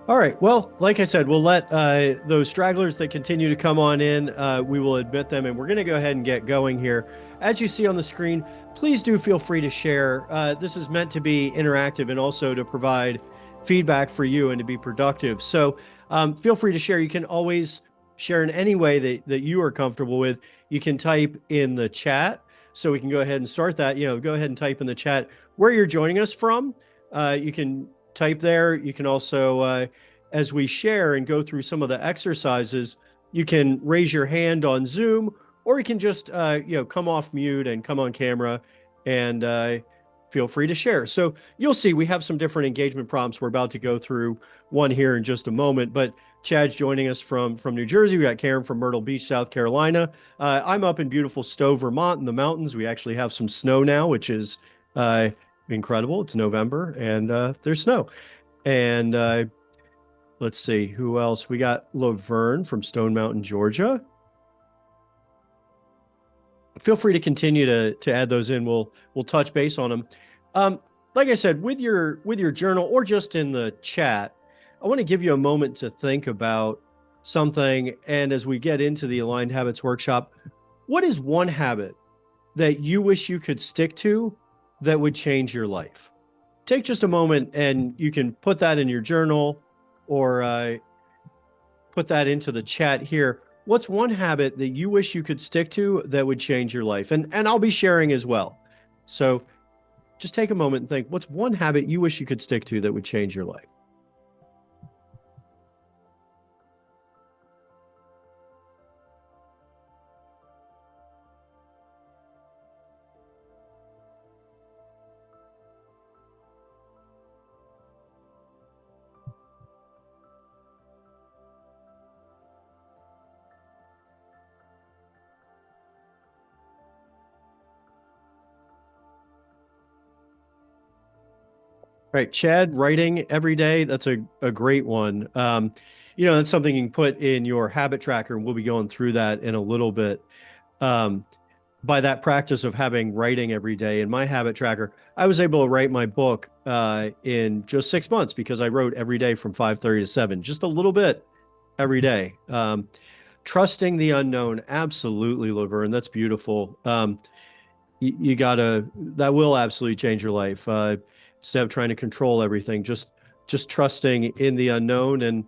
All right. Well, like I said, we'll let those stragglers that continue to come on in, we will admit them, and we're going to go ahead and get going here. As you see on the screen, please do feel free to share. This is meant to be interactive and also to provide feedback for you and to be productive. So feel free to share. You can always share in any way that you are comfortable with. You can type in the chat. So we can go ahead and start that. Go ahead and type in the chat where you're joining us from. You can type there. You can also, as we share and go through some of the exercises, you can raise your hand on Zoom, or you can just, come off mute and come on camera and feel free to share. So you'll see we have some different engagement prompts. We're about to go through one here in just a moment, but Chad's joining us from New Jersey. We got Karen from Myrtle Beach, South Carolina. I'm up in beautiful Stowe, Vermont in the mountains. We actually have some snow now, which is incredible. It's November and there's snow. And let's see who else. We got Laverne from Stone Mountain, Georgia. Feel free to continue to add those in. We'll touch base on them. Like I said, with your journal or just in the chat, I want to give you a moment to think about something. And as we get into the Aligned Habits workshop, what is one habit that you wish you could stick to that would change your life? Take just a moment and you can put that in your journal or put that into the chat here. What's one habit that you wish you could stick to that would change your life? And I'll be sharing as well. So just take a moment and think, what's one habit you wish you could stick to that would change your life? Right, Chad, writing every day, that's a great one. That's something you can put in your habit tracker, and we'll be going through that in a little bit. Um, by that practice of having writing every day in my habit tracker, I was able to write my book in just 6 months because I wrote every day from 5:30 to 7, just a little bit every day. Trusting the unknown, absolutely, Laverne. That's beautiful. You gotta, that will absolutely change your life. Instead of trying to control everything, just trusting in the unknown and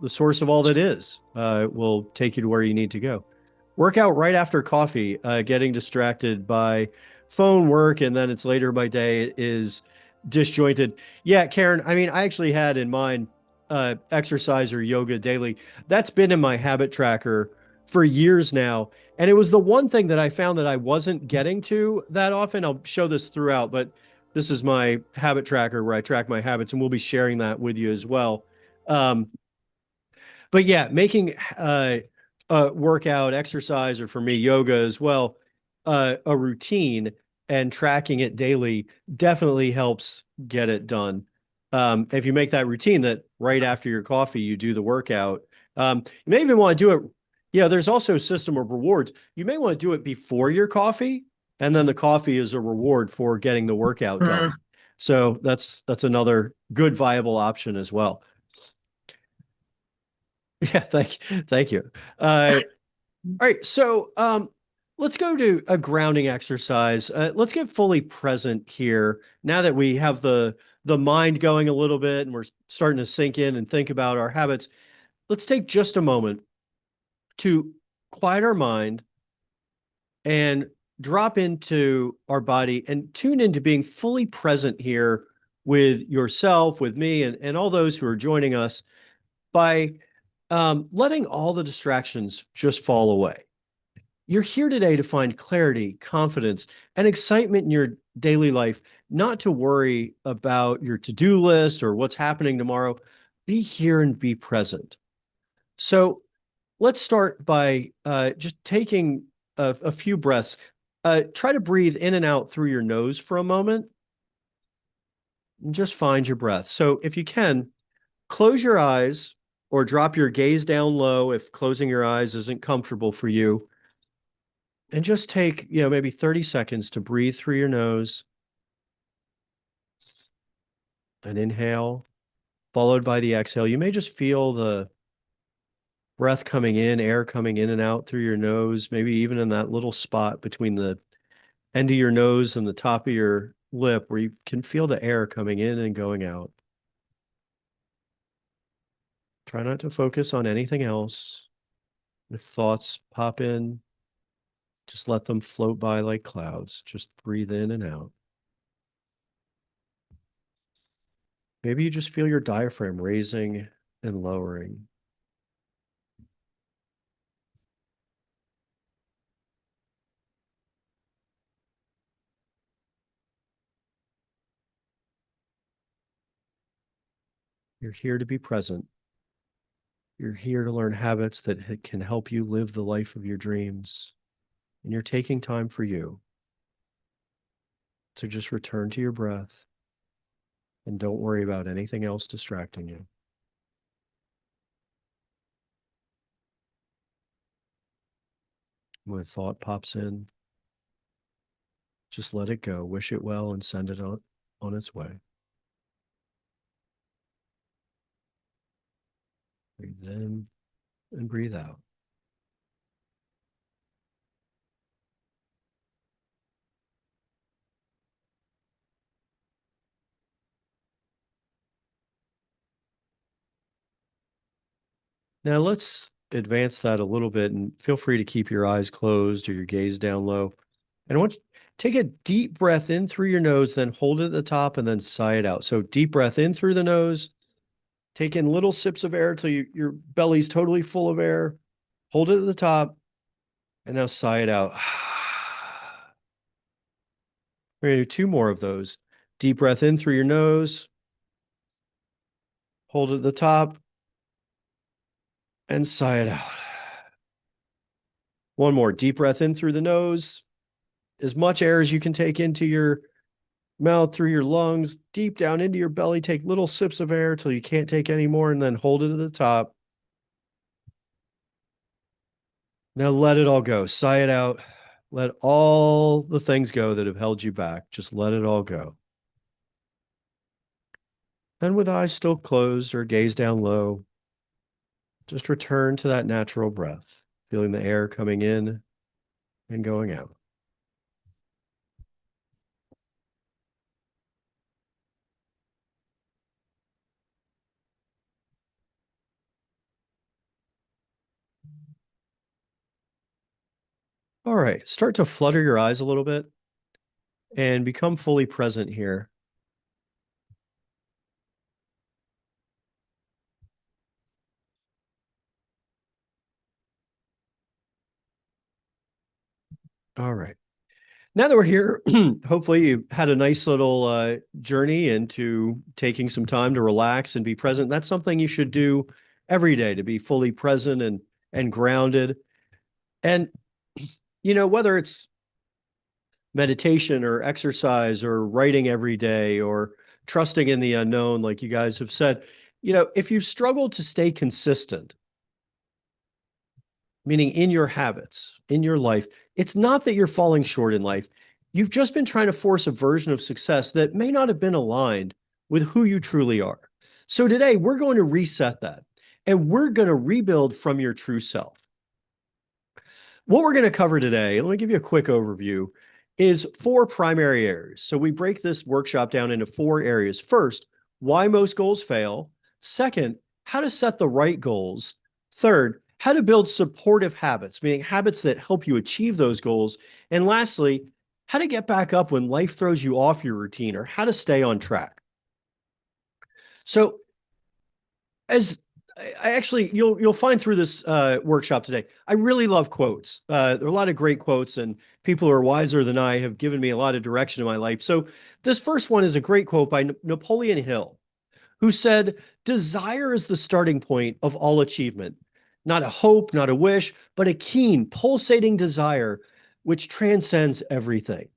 the source of all that is will take you to where you need to go. Work out right after coffee. Getting distracted by phone work and then it's later by day is disjointed. Yeah, Karen, I mean, I actually had in mind exercise or yoga daily. That's been in my habit tracker for years now. And it was the one thing that I found that I wasn't getting to that often. I'll show this throughout, but this is my habit tracker where I track my habits, and we'll be sharing that with you as well. Um, but yeah, making workout, exercise, or for me, yoga as well, a routine and tracking it daily definitely helps get it done. If you make that routine that right after your coffee, you do the workout, you may even want to do it. Yeah, there's also a system of rewards. You may want to do it before your coffee, and then the coffee is a reward for getting the workout done. So that's another good viable option as well. Yeah, thank you. All right, so let's go to a grounding exercise. Let's get fully present here now that we have the mind going a little bit and we're starting to sink in and think about our habits. Let's take just a moment to quiet our mind and drop into our body and tune into being fully present here with yourself, with me, and all those who are joining us by letting all the distractions just fall away. You're here today to find clarity, confidence, and excitement in your daily life, not to worry about your to-do list or what's happening tomorrow. Be here and be present. So let's start by just taking a few breaths. Try to breathe in and out through your nose for a moment and just find your breath. So if you can, close your eyes or drop your gaze down low if closing your eyes isn't comfortable for you. And just take, maybe 30 seconds to breathe through your nose and inhale followed by the exhale. You may just feel the breath coming in, air coming in and out through your nose, maybe even in that little spot between the end of your nose and the top of your lip where you can feel the air coming in and going out. Try not to focus on anything else. If thoughts pop in, just let them float by like clouds. Just breathe in and out. Maybe you just feel your diaphragm raising and lowering. You're here to be present. You're here to learn habits that can help you live the life of your dreams. And you're taking time for you. So just return to your breath and don't worry about anything else distracting you. When a thought pops in, just let it go, wish it well, and send it on its way. Breathe in and breathe out. Now let's advance that a little bit and feel free to keep your eyes closed or your gaze down low. And I want you to take a deep breath in through your nose, then hold it at the top and then sigh it out. So deep breath in through the nose, take in little sips of air till your belly's totally full of air. Hold it at the top and now sigh it out. We're going to do two more of those. Deep breath in through your nose, hold it at the top, and sigh it out. One more. Deep breath in through the nose, as much air as you can take into your mouth, through your lungs, deep down into your belly. Take little sips of air till you can't take any more, and then hold it at the top. Now let it all go. Sigh it out. Let all the things go that have held you back. Just let it all go. Then with eyes still closed or gaze down low, just return to that natural breath, feeling the air coming in and going out. All right, start to flutter your eyes a little bit and become fully present here. All right. Now that we're here, hopefully you had a nice little journey into taking some time to relax and be present. That's something you should do every day to be fully present and grounded. And whether it's meditation or exercise or writing every day or trusting in the unknown, like you guys have said, if you struggle to stay consistent, meaning in your habits, in your life, it's not that you're falling short in life. You've just been trying to force a version of success that may not have been aligned with who you truly are. So today, we're going to reset that and we're going to rebuild from your true self. What we're going to cover today, let me give you a quick overview, is 4 primary areas. So we break this workshop down into 4 areas. First, why most goals fail. Second, how to set the right goals. Third, how to build supportive habits, meaning habits that help you achieve those goals. And lastly, how to get back up when life throws you off your routine or how to stay on track. So as I actually, you'll find through this workshop today, I really love quotes. There are a lot of great quotes, and people who are wiser than I have given me a lot of direction in my life. So this first one is a great quote by Napoleon Hill, who said, "Desire is the starting point of all achievement. Not a hope, not a wish, but a keen, pulsating desire which transcends everything."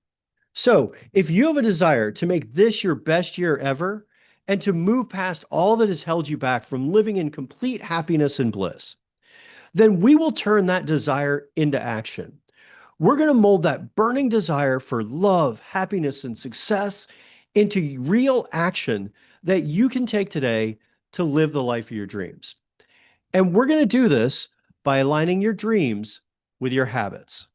So if you have a desire to make this your best year ever and to move past all that has held you back from living in complete happiness and bliss, then we will turn that desire into action. We're going to mold that burning desire for love, happiness, and success into real action that you can take today to live the life of your dreams. And we're going to do this by aligning your dreams with your habits.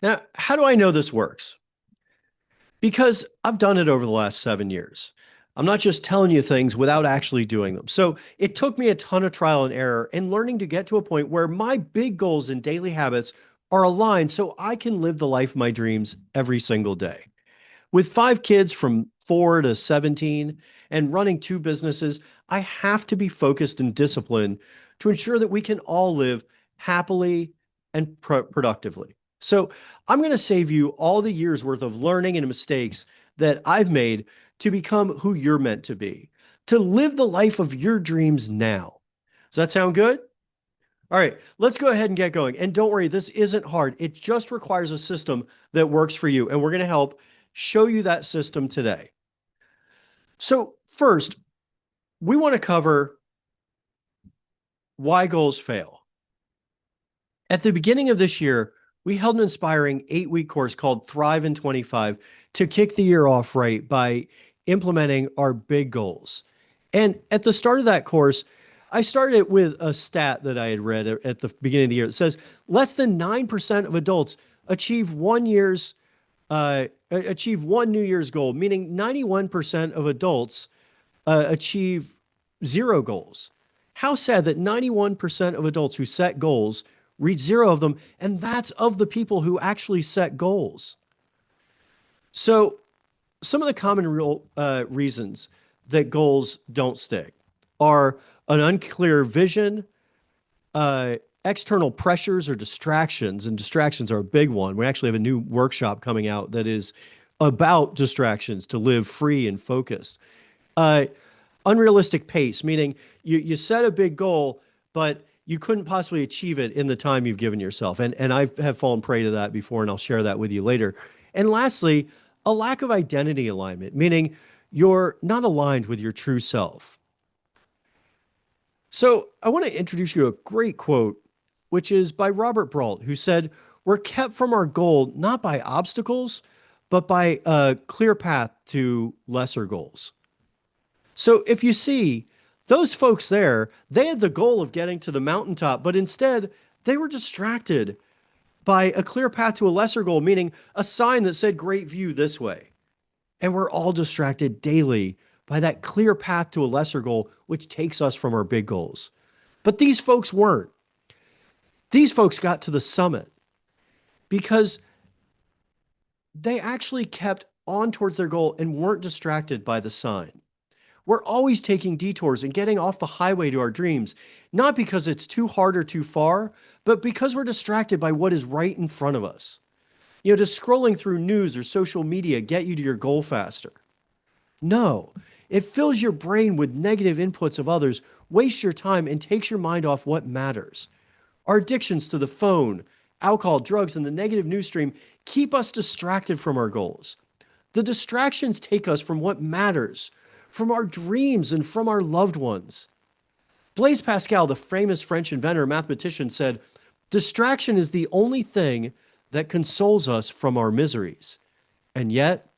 Now, how do I know this works? Because I've done it over the last 7 years. I'm not just telling you things without actually doing them. So it took me a ton of trial and error and learning to get to a point where my big goals and daily habits are aligned so I can live the life of my dreams every single day. With 5 kids from 4 to 17 and running 2 businesses, I have to be focused and disciplined to ensure that we can all live happily and productively. So I'm going to save you all the years worth of learning and mistakes that I've made to become who you're meant to be, to live the life of your dreams now. Does that sound good? All right, let's go ahead and get going. And don't worry, this isn't hard. It just requires a system that works for you. And we're going to help show you that system today. So first, we want to cover why goals fail. At the beginning of this year, we held an inspiring 8-week course called Thrive in 25 to kick the year off right by implementing our big goals. And at the start of that course, I started with a stat that I had read at the beginning of the year. It says less than 9% of adults achieve one New Year's goal, meaning 91% of adults achieve 0 goals. How sad that 91% of adults who set goals reach 0 of them, and that's of the people who actually set goals. So some of the common reasons that goals don't stick are an unclear vision, external pressures or distractions, and distractions are a big one. We actually have a new workshop coming out that is about distractions to live free and focused. Unrealistic pace, meaning you set a big goal, but you couldn't possibly achieve it in the time you've given yourself. And I have fallen prey to that before, and I'll share that with you later. And lastly, a lack of identity alignment, meaning you're not aligned with your true self. So I want to introduce you to a great quote, which is by Robert Brault, who said, "We're kept from our goal not by obstacles, but by a clear path to lesser goals." So if you see those folks there, they had the goal of getting to the mountaintop, but instead they were distracted by a clear path to a lesser goal, meaning a sign that said great view this way. And we're all distracted daily by that clear path to a lesser goal, which takes us from our big goals. But these folks weren't. These folks got to the summit because they actually kept on towards their goal and weren't distracted by the sign. We're always taking detours and getting off the highway to our dreams, not because it's too hard or too far, but because we're distracted by what is right in front of us. Does scrolling through news or social media get you to your goal faster? No, it fills your brain with negative inputs of others, wastes your time, and takes your mind off what matters. Our addictions to the phone, alcohol, drugs, and the negative news stream keep us distracted from our goals. The distractions take us from what matters, from our dreams and from our loved ones. Blaise Pascal, the famous French inventor and mathematician, said, "Distraction is the only thing that consoles us from our miseries, and yet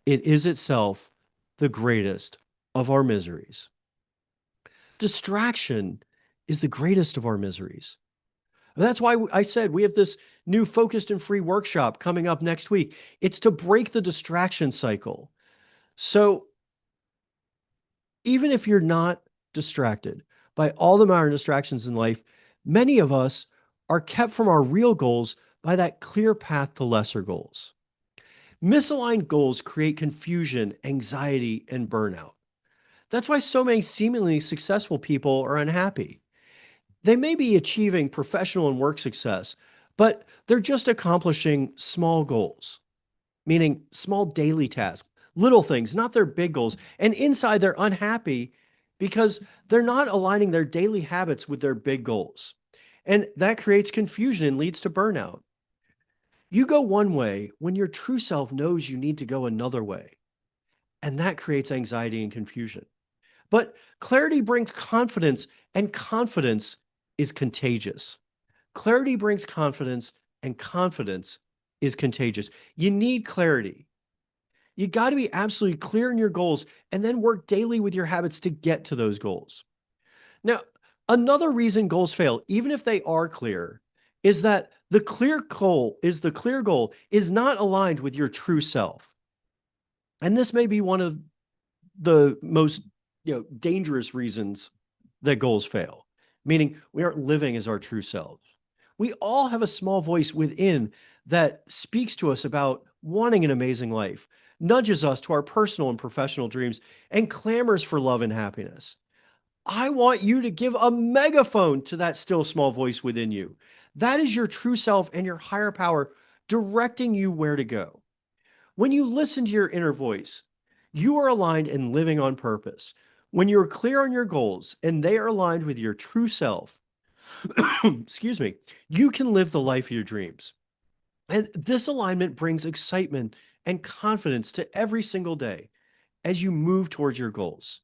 it is itself the greatest of our miseries." Distraction is the greatest of our miseries. That's why I said we have this new focused and free workshop coming up next week. It's to break the distraction cycle. So even if you're not distracted by all the modern distractions in life, many of us are kept from our real goals by that clear path to lesser goals. Misaligned goals create confusion, anxiety, and burnout. That's why so many seemingly successful people are unhappy. They may be achieving professional and work success, but they're just accomplishing small goals, meaning small daily tasks, little things, not their big goals. And inside, they're unhappy because they're not aligning their daily habits with their big goals. And that creates confusion and leads to burnout. You go one way when your true self knows you need to go another way. And that creates anxiety and confusion. But clarity brings confidence, and confidence is contagious. Clarity brings confidence, and confidence is contagious. You need clarity. You got to be absolutely clear in your goals and then work daily with your habits to get to those goals. Now, another reason goals fail, even if they are clear, is that the clear goal is not aligned with your true self. And this may be one of the most, dangerous reasons that goals fail, meaning we aren't living as our true selves. We all have a small voice within that speaks to us about wanting an amazing life, nudges us to our personal and professional dreams, and clamors for love and happiness. I want you to give a megaphone to that still small voice within you. That is your true self and your higher power directing you where to go. When you listen to your inner voice, you are aligned and living on purpose. When you're clear on your goals and they are aligned with your true self, excuse me, you can live the life of your dreams. And this alignment brings excitement and confidence to every single day as you move towards your goals.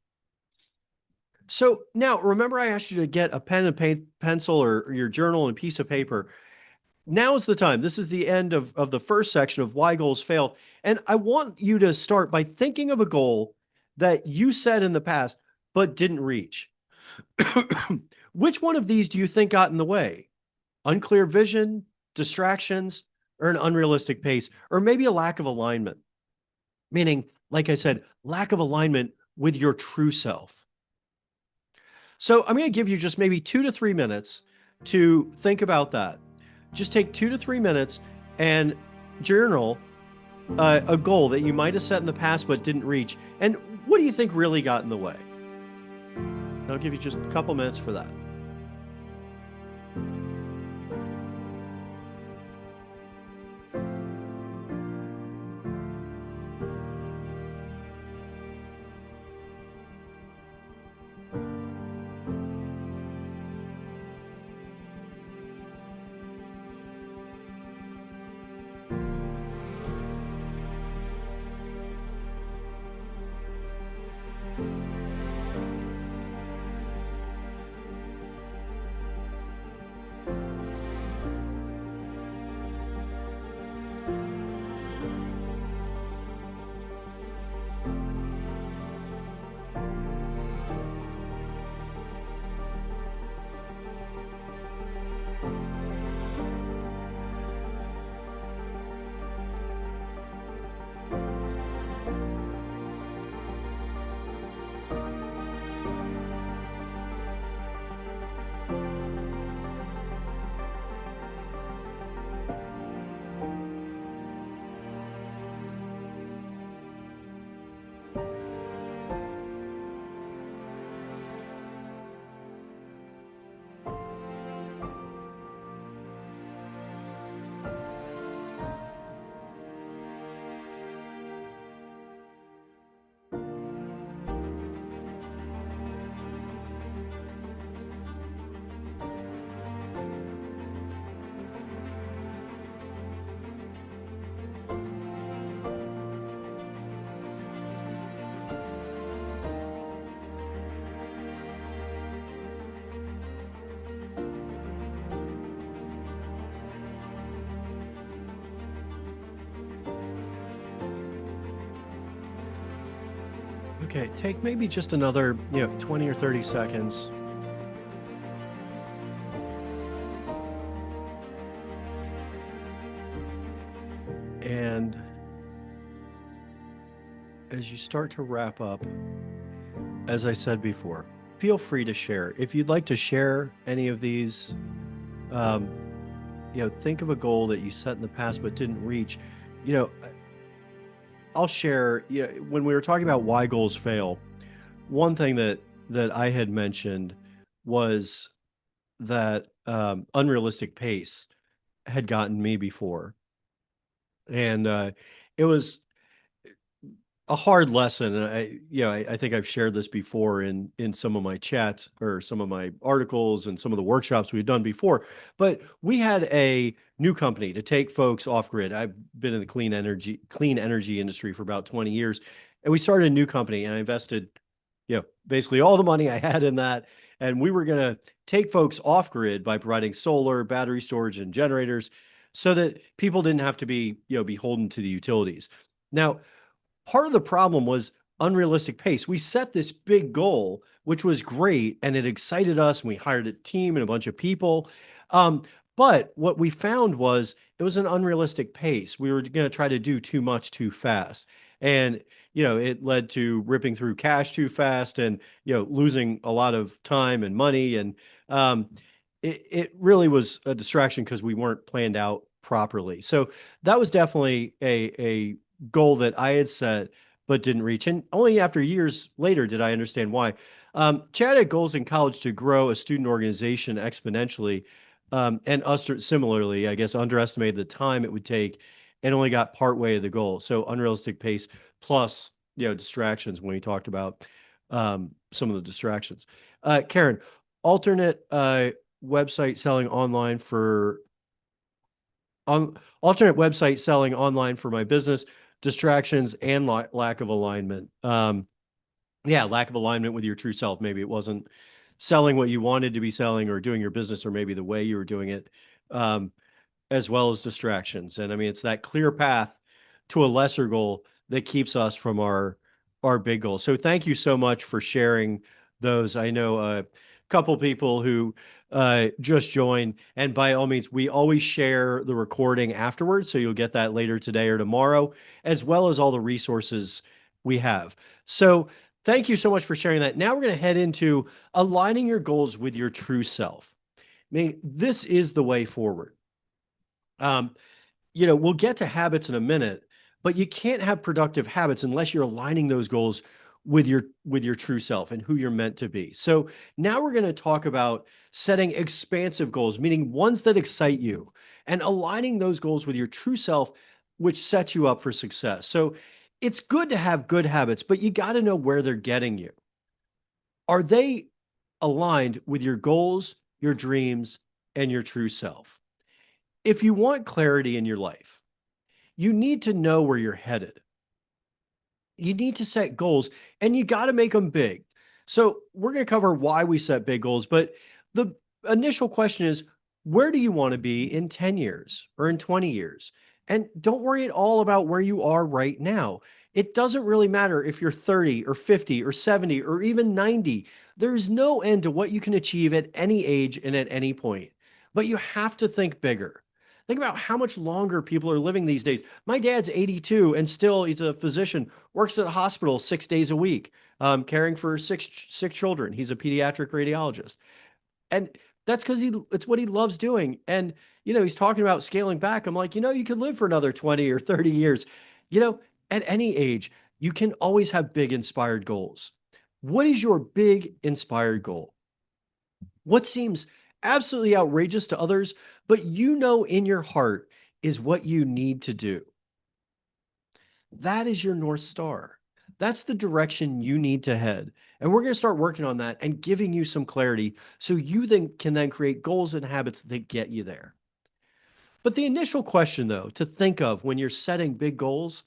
So now, remember I asked you to get a pen and pencil or your journal and piece of paper. Now is the time. This is the end of the first section of why goals fail. And I want you to start by thinking of a goal that you set in the past but didn't reach. Which one of these do you think got in the way? Unclear vision, distractions, or an unrealistic pace, or maybe a lack of alignment? Meaning, like I said, lack of alignment with your true self. So I'm going to give you just maybe 2 to 3 minutes to think about that. Just take 2 to 3 minutes and journal a goal that you might have set in the past but didn't reach. And what do you think really got in the way? I'll give you just a couple minutes for that. Okay, take maybe just another, 20 or 30 seconds. And as you start to wrap up, as I said before, feel free to share. If you'd like to share any of these, think of a goal that you set in the past but didn't reach. I'll share, when we were talking about why goals fail, one thing that I had mentioned was that unrealistic pace had gotten me before. And it was a hard lesson. And I think I've shared this before in some of my chats or some of my articles and some of the workshops we've done before. But we had a new company to take folks off grid. I've been in the clean energy industry for about 20 years, and we started a new company, and I invested, basically all the money I had in that. And we were going to take folks off grid by providing solar, battery storage, and generators, so that people didn't have to be, beholden to the utilities. Now, Part of the problem was unrealistic pace. We set this big goal, which was great, and it excited us, and we hired a team and a bunch of people. Um, but what we found was it was an unrealistic pace. We were going to try to do too much too fast. And, it led to ripping through cash too fast and, losing a lot of time and money. And it really was a distraction because we weren't planned out properly. So that was definitely a goal that I had set but didn't reach. And only after years later did I understand why. Chad had goals in college to grow a student organization exponentially. And us similarly, I guess, underestimated the time it would take and only got part way of the goal. So unrealistic pace plus, distractions when we talked about some of the distractions. Karen, alternate website selling online for on alternate website selling online for my business, distractions and lack of alignment. Yeah, lack of alignment with your true self. Maybe it wasn't selling what you wanted to be selling or doing your business or maybe the way you were doing it. Um, as well as distractions. And I mean, it's that clear path to a lesser goal that keeps us from our big goal. So thank you so much for sharing those. I know a couple people who just joined, and by all means, we always share the recording afterwards, so you'll get that later today or tomorrow, as well as all the resources we have. So thank you so much for sharing that. Now we're going to head into aligning your goals with your true self. I mean, this is the way forward. Um, we'll get to habits in a minute, but you can't have productive habits unless you're aligning those goals with your true self and who you're meant to be. So now we're going to talk about setting expansive goals, meaning ones that excite you, and aligning those goals with your true self, which sets you up for success. So it's good to have good habits, but you got to know where they're getting you. Are they aligned with your goals, your dreams, and your true self? If you want clarity in your life, you need to know where you're headed. You need to set goals and you got to make them big. So, we're going to cover why we set big goals, but the initial question is, where do you want to be in 10 years or in 20 years? And don't worry at all about where you are right now. It doesn't really matter if you're 30 or 50 or 70 or even 90. There's no end to what you can achieve at any age and at any point. But you have to think bigger. Think about how much longer people are living these days. My dad's 82 and still he's a physician, works at a hospital 6 days a week, caring for six sick children. He's a pediatric radiologist. And that's because it's what he loves doing. And, he's talking about scaling back. I'm like, you could live for another 20 or 30 years. You know, at any age, you can always have big inspired goals. What is your big inspired goal? What seems absolutely outrageous to others, but in your heart is what you need to do. That is your North Star. That's the direction you need to head. And we're going to start working on that and giving you some clarity so you can then create goals and habits that get you there. But the initial question, though, to think of when you're setting big goals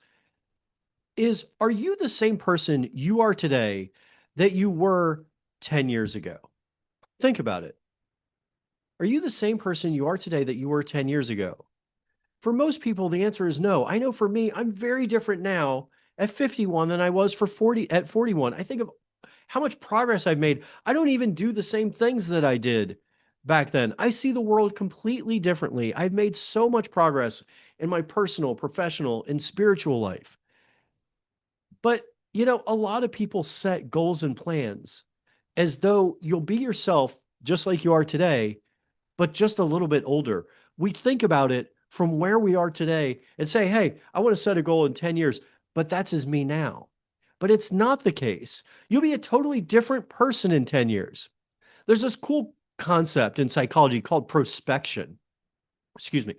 is, are you the same person you are today that you were 10 years ago? Think about it. Are you the same person you are today that you were 10 years ago? For most people, the answer is no. I know for me, I'm very different now at 51 than I was at 41. I think of how much progress I've made. I don't even do the same things that I did back then. I see the world completely differently. I've made so much progress in my personal, professional, and spiritual life. But, a lot of people set goals and plans as though you'll be yourself just like you are today, but just a little bit older. We think about it from where we are today and say, hey, I want to set a goal in 10 years, but that's as me now. But it's not the case. You'll be a totally different person in 10 years. There's this cool concept in psychology called prospection. Excuse me.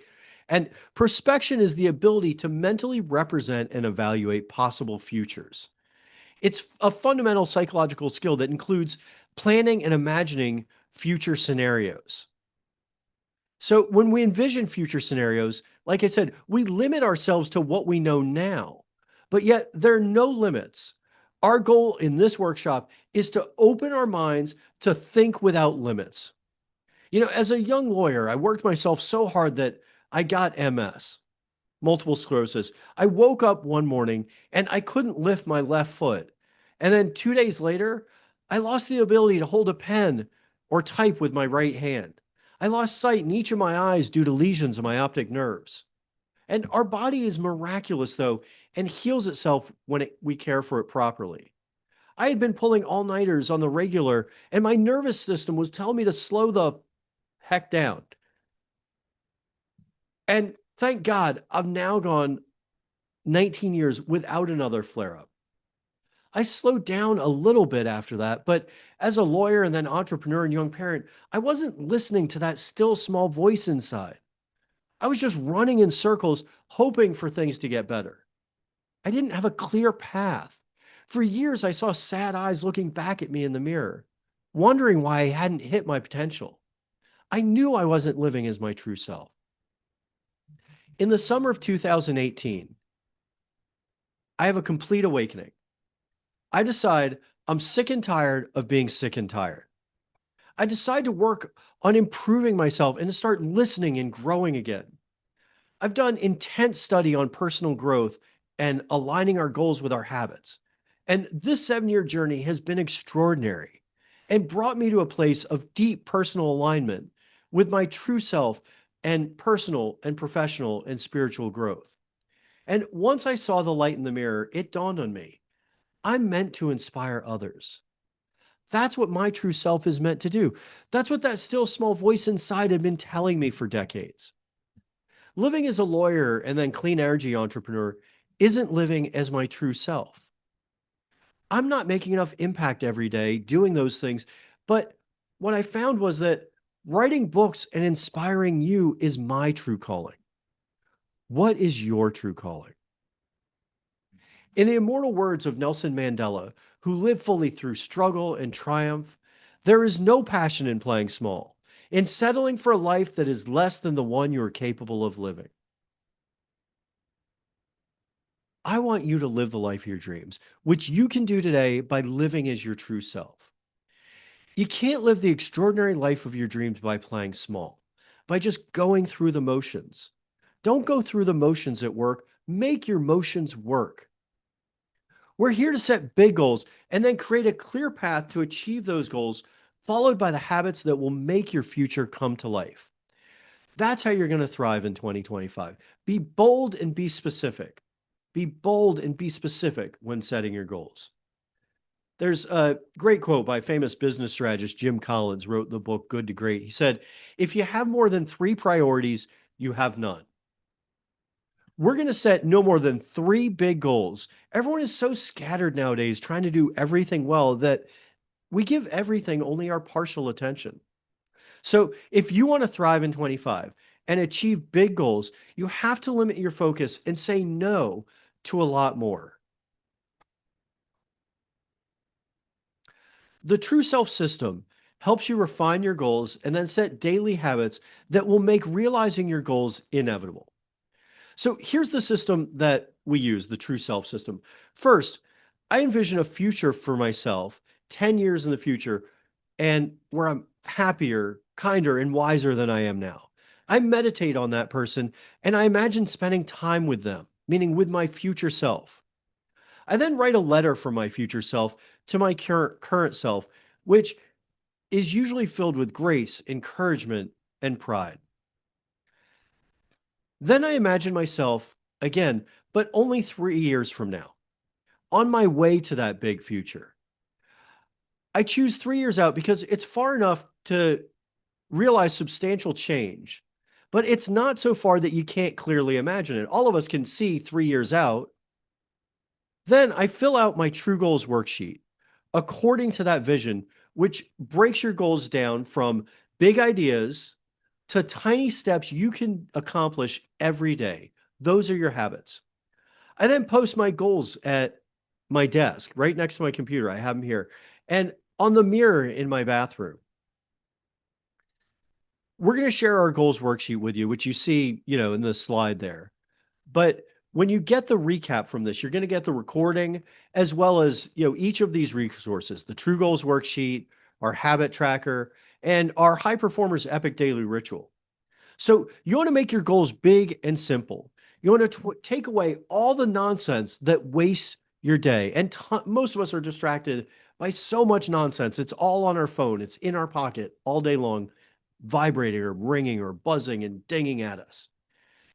And prospection is the ability to mentally represent and evaluate possible futures. It's a fundamental psychological skill that includes planning and imagining future scenarios. So when we envision future scenarios, like I said, we limit ourselves to what we know now, but yet there are no limits. Our goal in this workshop is to open our minds to think without limits. As a young lawyer, I worked myself so hard that I got MS. multiple sclerosis. I woke up one morning and I couldn't lift my left foot. And then 2 days later, I lost the ability to hold a pen or type with my right hand. I lost sight in each of my eyes due to lesions in my optic nerves. And our body is miraculous, though, and heals itself when we care for it properly. I had been pulling all nighters on the regular, and my nervous system was telling me to slow the heck down. And thank God, I've now gone 19 years without another flare up. I slowed down a little bit after that, but as a lawyer and then entrepreneur and young parent, I wasn't listening to that still small voice inside. I was just running in circles, hoping for things to get better. I didn't have a clear path. For years, I saw sad eyes looking back at me in the mirror, wondering why I hadn't hit my potential. I knew I wasn't living as my true self. In the summer of 2018, I have a complete awakening. I decide I'm sick and tired of being sick and tired. I decide to work on improving myself and to start listening and growing again. I've done intense study on personal growth and aligning our goals with our habits. And this 7-year journey has been extraordinary and brought me to a place of deep personal alignment with my true self and personal and professional and spiritual growth. And once I saw the light in the mirror, it dawned on me I'm meant to inspire others. That's what my true self is meant to do. That's what that still small voice inside had been telling me for decades. Living as a lawyer and then clean energy entrepreneur isn't living as my true self. I'm not making enough impact every day doing those things. But what I found was that writing books and inspiring you is my true calling. What is your true calling? In the immortal words of Nelson Mandela, who lived fully through struggle and triumph, there is no passion in playing small, in settling for a life that is less than the one you are capable of living. I want you to live the life of your dreams, which you can do today by living as your true self. You can't live the extraordinary life of your dreams by playing small, by just going through the motions. Don't go through the motions at work, make your motions work. We're here to set big goals and then create a clear path to achieve those goals, followed by the habits that will make your future come to life. That's how you're going to thrive in 2025. Be bold and be specific. Be bold and be specific when setting your goals. There's a great quote by famous business strategist Jim Collins, wrote the book Good to Great. He said, "If you have more than 3 priorities, you have none." We're going to set no more than 3 big goals. Everyone is so scattered nowadays trying to do everything well that we give everything only our partial attention. So if you want to thrive in 25 and achieve big goals, you have to limit your focus and say no to a lot more. The True Self system helps you refine your goals and then set daily habits that will make realizing your goals inevitable. So here's the system that we use, the True Self system. First, I envision a future for myself 10 years in the future and where I'm happier, kinder, and wiser than I am now. I meditate on that person and I imagine spending time with them, meaning with my future self. I then write a letter from my future self to my current self, which is usually filled with grace, encouragement, and pride. Then I imagine myself again, but only 3 years from now, on my way to that big future. I choose 3 years out because it's far enough to realize substantial change, but it's not so far that you can't clearly imagine it. All of us can see 3 years out. Then I fill out my True Goals worksheet according to that vision, which breaks your goals down from big ideas to tiny steps you can accomplish every day. Those are your habits. I then post my goals at my desk right next to my computer. I have them here. And on the mirror in my bathroom. We're going to share our goals worksheet with you, which you see, in the slide there. But when you get the recap from this, you're going to get the recording as well as, each of these resources, the True Goals worksheet, our habit tracker, and our high performers epic daily ritual. So you want to make your goals big and simple. You want to take away all the nonsense that wastes your day. And most of us are distracted by so much nonsense. It's all on our phone, it's in our pocket all day long, vibrating or ringing or buzzing and dinging at us.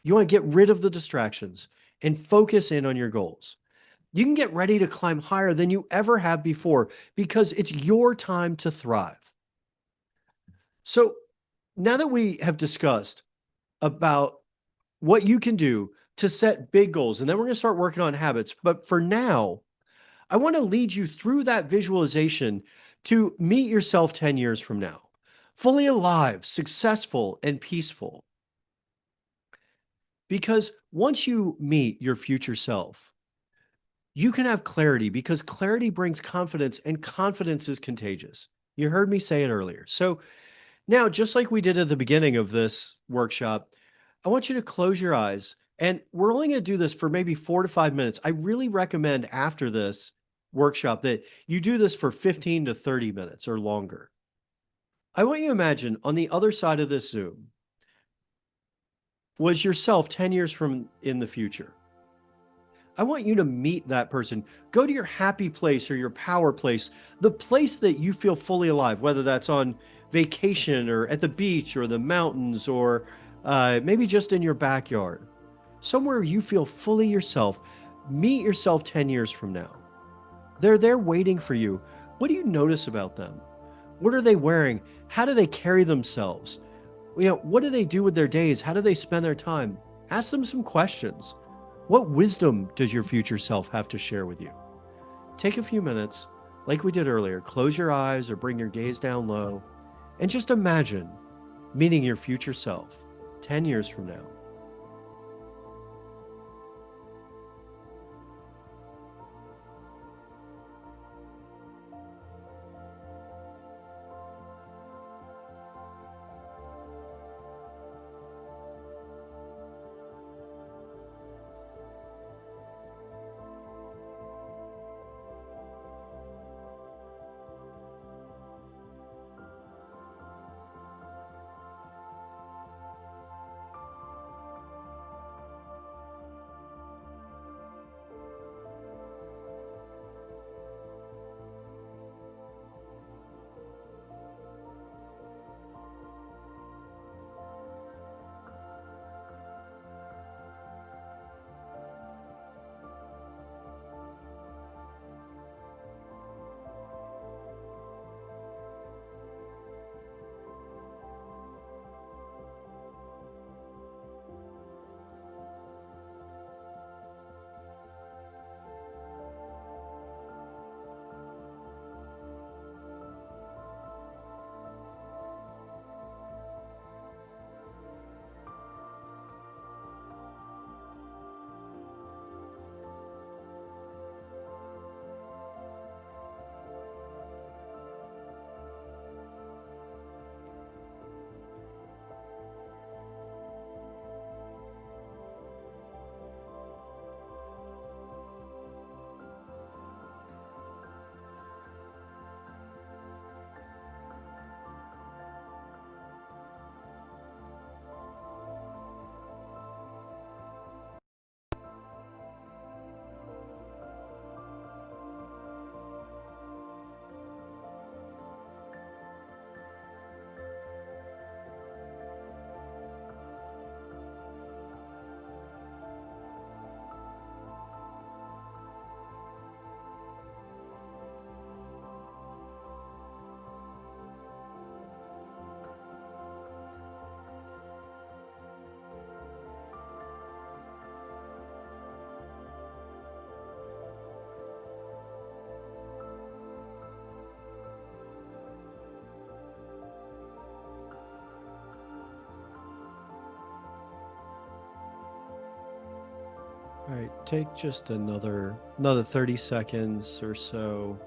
You want to get rid of the distractions and focus in on your goals. You can get ready to climb higher than you ever have before because it's your time to thrive. So now that we have discussed about what you can do to set big goals, and then we're going to start working on habits. But for now, I want to lead you through that visualization to meet yourself 10 years from now, fully alive, successful, and peaceful. Because once you meet your future self, you can have clarity because clarity brings confidence and confidence is contagious. You heard me say it earlier. So now, just like we did at the beginning of this workshop, I want you to close your eyes. And we're only going to do this for maybe 4 to 5 minutes. I really recommend after this workshop that you do this for 15 to 30 minutes or longer. I want you to imagine on the other side of this Zoom was yourself 10 years from in the future. I want you to meet that person. Go to your happy place or your power place, the place that you feel fully alive, whether that's on vacation or at the beach or the mountains or maybe just in your backyard. Somewhere you feel fully yourself. Meet yourself 10 years from now. They're there waiting for you. What do you notice about them? What are they wearing? How do they carry themselves? What do they do with their days? How do they spend their time? Ask them some questions. What wisdom does your future self have to share with you? Take a few minutes, like we did earlier, close your eyes or bring your gaze down low, and just imagine meeting your future self 10 years from now. All right, take just another 30 seconds or so.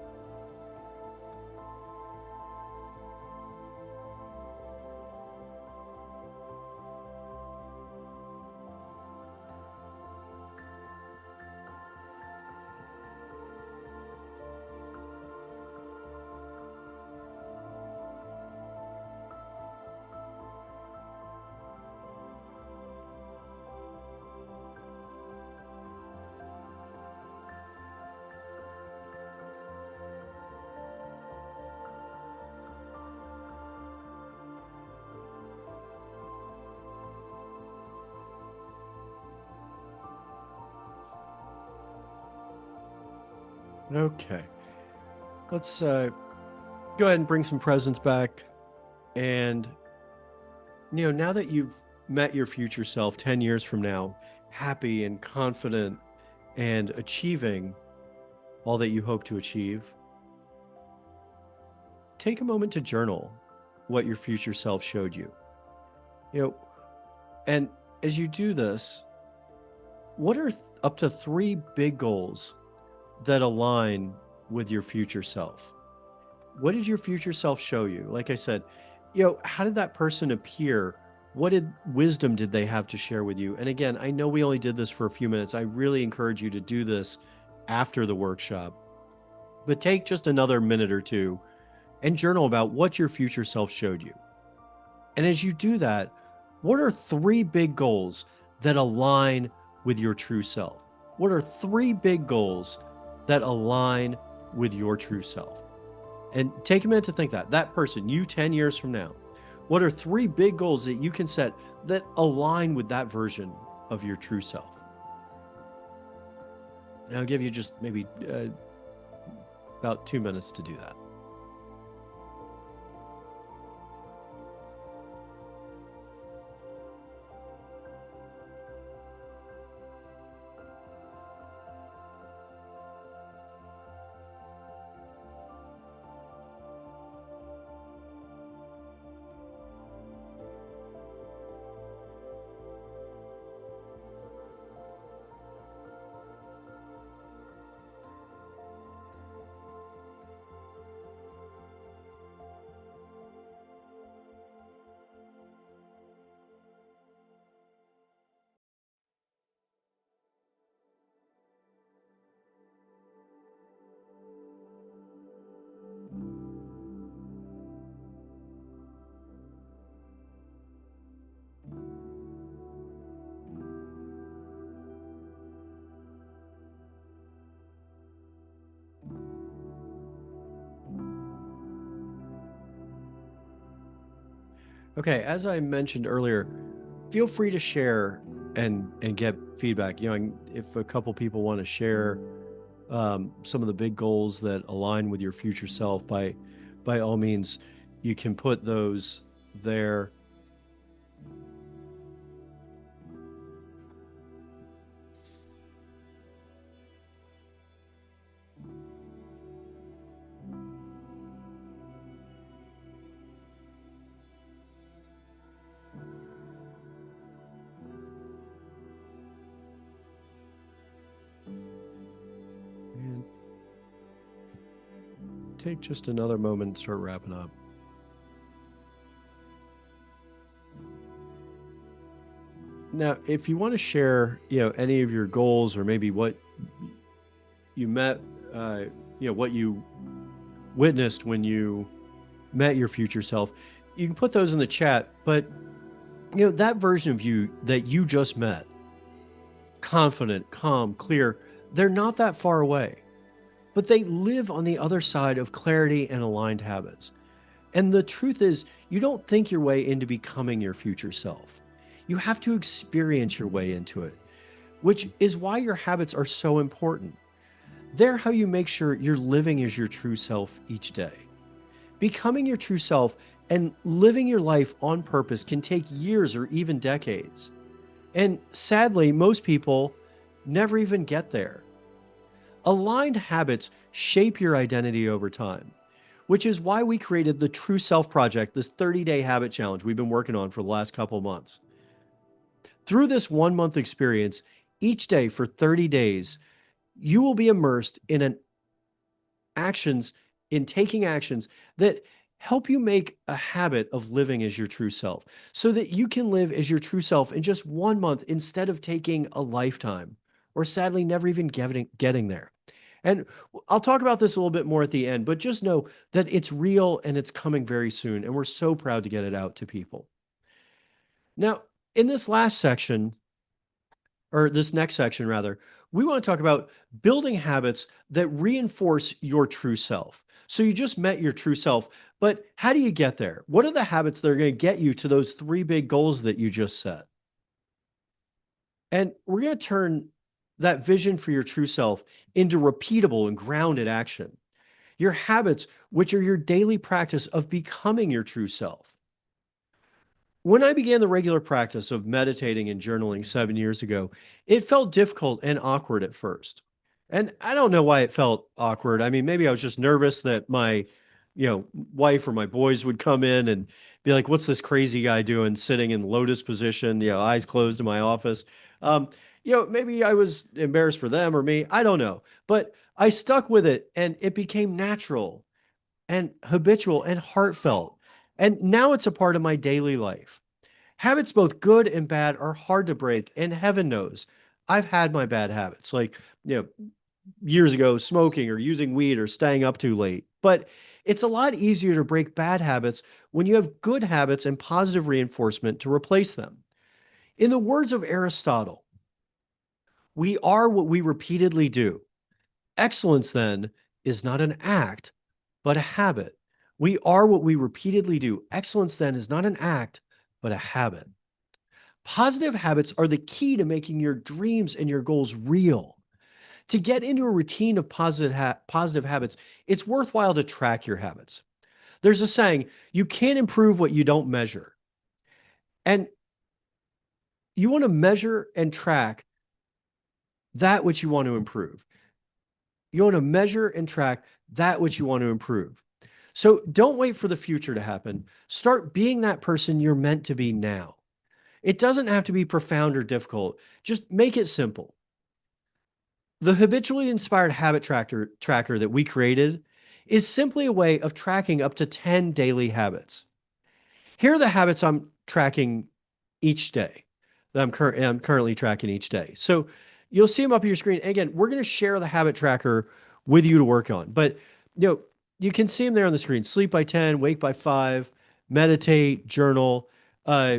Okay. Let's go ahead and bring some presents back. And, now that you've met your future self 10 years from now, happy and confident and achieving all that you hope to achieve, take a moment to journal what your future self showed you. You know, and as you do this, what are up to three big goals that align with your future self? What did your future self show you? Like I said, how did that person appear? What wisdom did they have to share with you? And again, I know we only did this for a few minutes. I really encourage you to do this after the workshop, but take just another minute or two and journal about what your future self showed you. And as you do that, what are three big goals that align with your true self? What are three big goals that align with your true self? And take a minute to think that person, you 10 years from now, what are three big goals that you can set that align with that version of your true self? And I'll give you just maybe about 2 minutes to do that. Okay, as I mentioned earlier, feel free to share and get feedback. If a couple people want to share some of the big goals that align with your future self, by all means, you can put those there. And take just another moment and start wrapping up. Now, if you want to share, any of your goals or maybe what you met, what you witnessed when you met your future self, you can put those in the chat. But, that version of you that you just met, confident, calm, clear, they're not that far away, but they live on the other side of clarity and aligned habits. And the truth is, you don't think your way into becoming your future self. You have to experience your way into it, which is why your habits are so important. They're how you make sure you're living as your true self each day. Becoming your true self and living your life on purpose can take years or even decades. And sadly, most people never even get there. Aligned habits shape your identity over time, which is why we created the True Self Project, this 30-day habit challenge we've been working on for the last couple of months. Through this 1 month experience, each day for 30 days, you will be immersed in taking actions that help you make a habit of living as your true self so that you can live as your true self in just 1 month instead of taking a lifetime or sadly never even getting there. And I'll talk about this a little bit more at the end, but just know that it's real and it's coming very soon. And we're so proud to get it out to people. Now, in this last section, or this next section rather, we want to talk about building habits that reinforce your true self. So you just met your true self, but how do you get there? What are the habits that are going to get you to those 3 big goals that you just set? And we're going to turn that vision for your true self into repeatable and grounded action. Your habits, which are your daily practice of becoming your true self. When I began the regular practice of meditating and journaling 7 years ago, it felt difficult and awkward at first. And I don't know why it felt awkward. I mean, maybe I was just nervous that my, wife or my boys would come in and be like, "What's this crazy guy doing sitting in lotus position, eyes closed in my office?" Um, maybe I was embarrassed for them or me. I don't know. But I stuck with it and it became natural and habitual and heartfelt. And now it's a part of my daily life. Habits, both good and bad, are hard to break. And heaven knows I've had my bad habits, like, years ago, smoking or using weed or staying up too late. But it's a lot easier to break bad habits when you have good habits and positive reinforcement to replace them. In the words of Aristotle, we are what we repeatedly do. Excellence, then, is not an act, but a habit. We are what we repeatedly do. Excellence, then, is not an act, but a habit. Positive habits are the key to making your dreams and your goals real. To get into a routine of positive habits, it's worthwhile to track your habits. There's a saying, you can't improve what you don't measure. And you want to measure and track that which you want to improve. You want to measure and track that which you want to improve. So don't wait for the future to happen. Start being that person you're meant to be now. It doesn't have to be profound or difficult. Just make it simple. The habitually inspired habit tracker that we created is simply a way of tracking up to 10 daily habits. Here are the habits I'm tracking each day that I'm currently tracking each day. So you'll see them up on your screen. Again, we're going to share the habit tracker with you to work on, but you can see them there on the screen. Sleep by 10, wake by 5, meditate, journal, uh,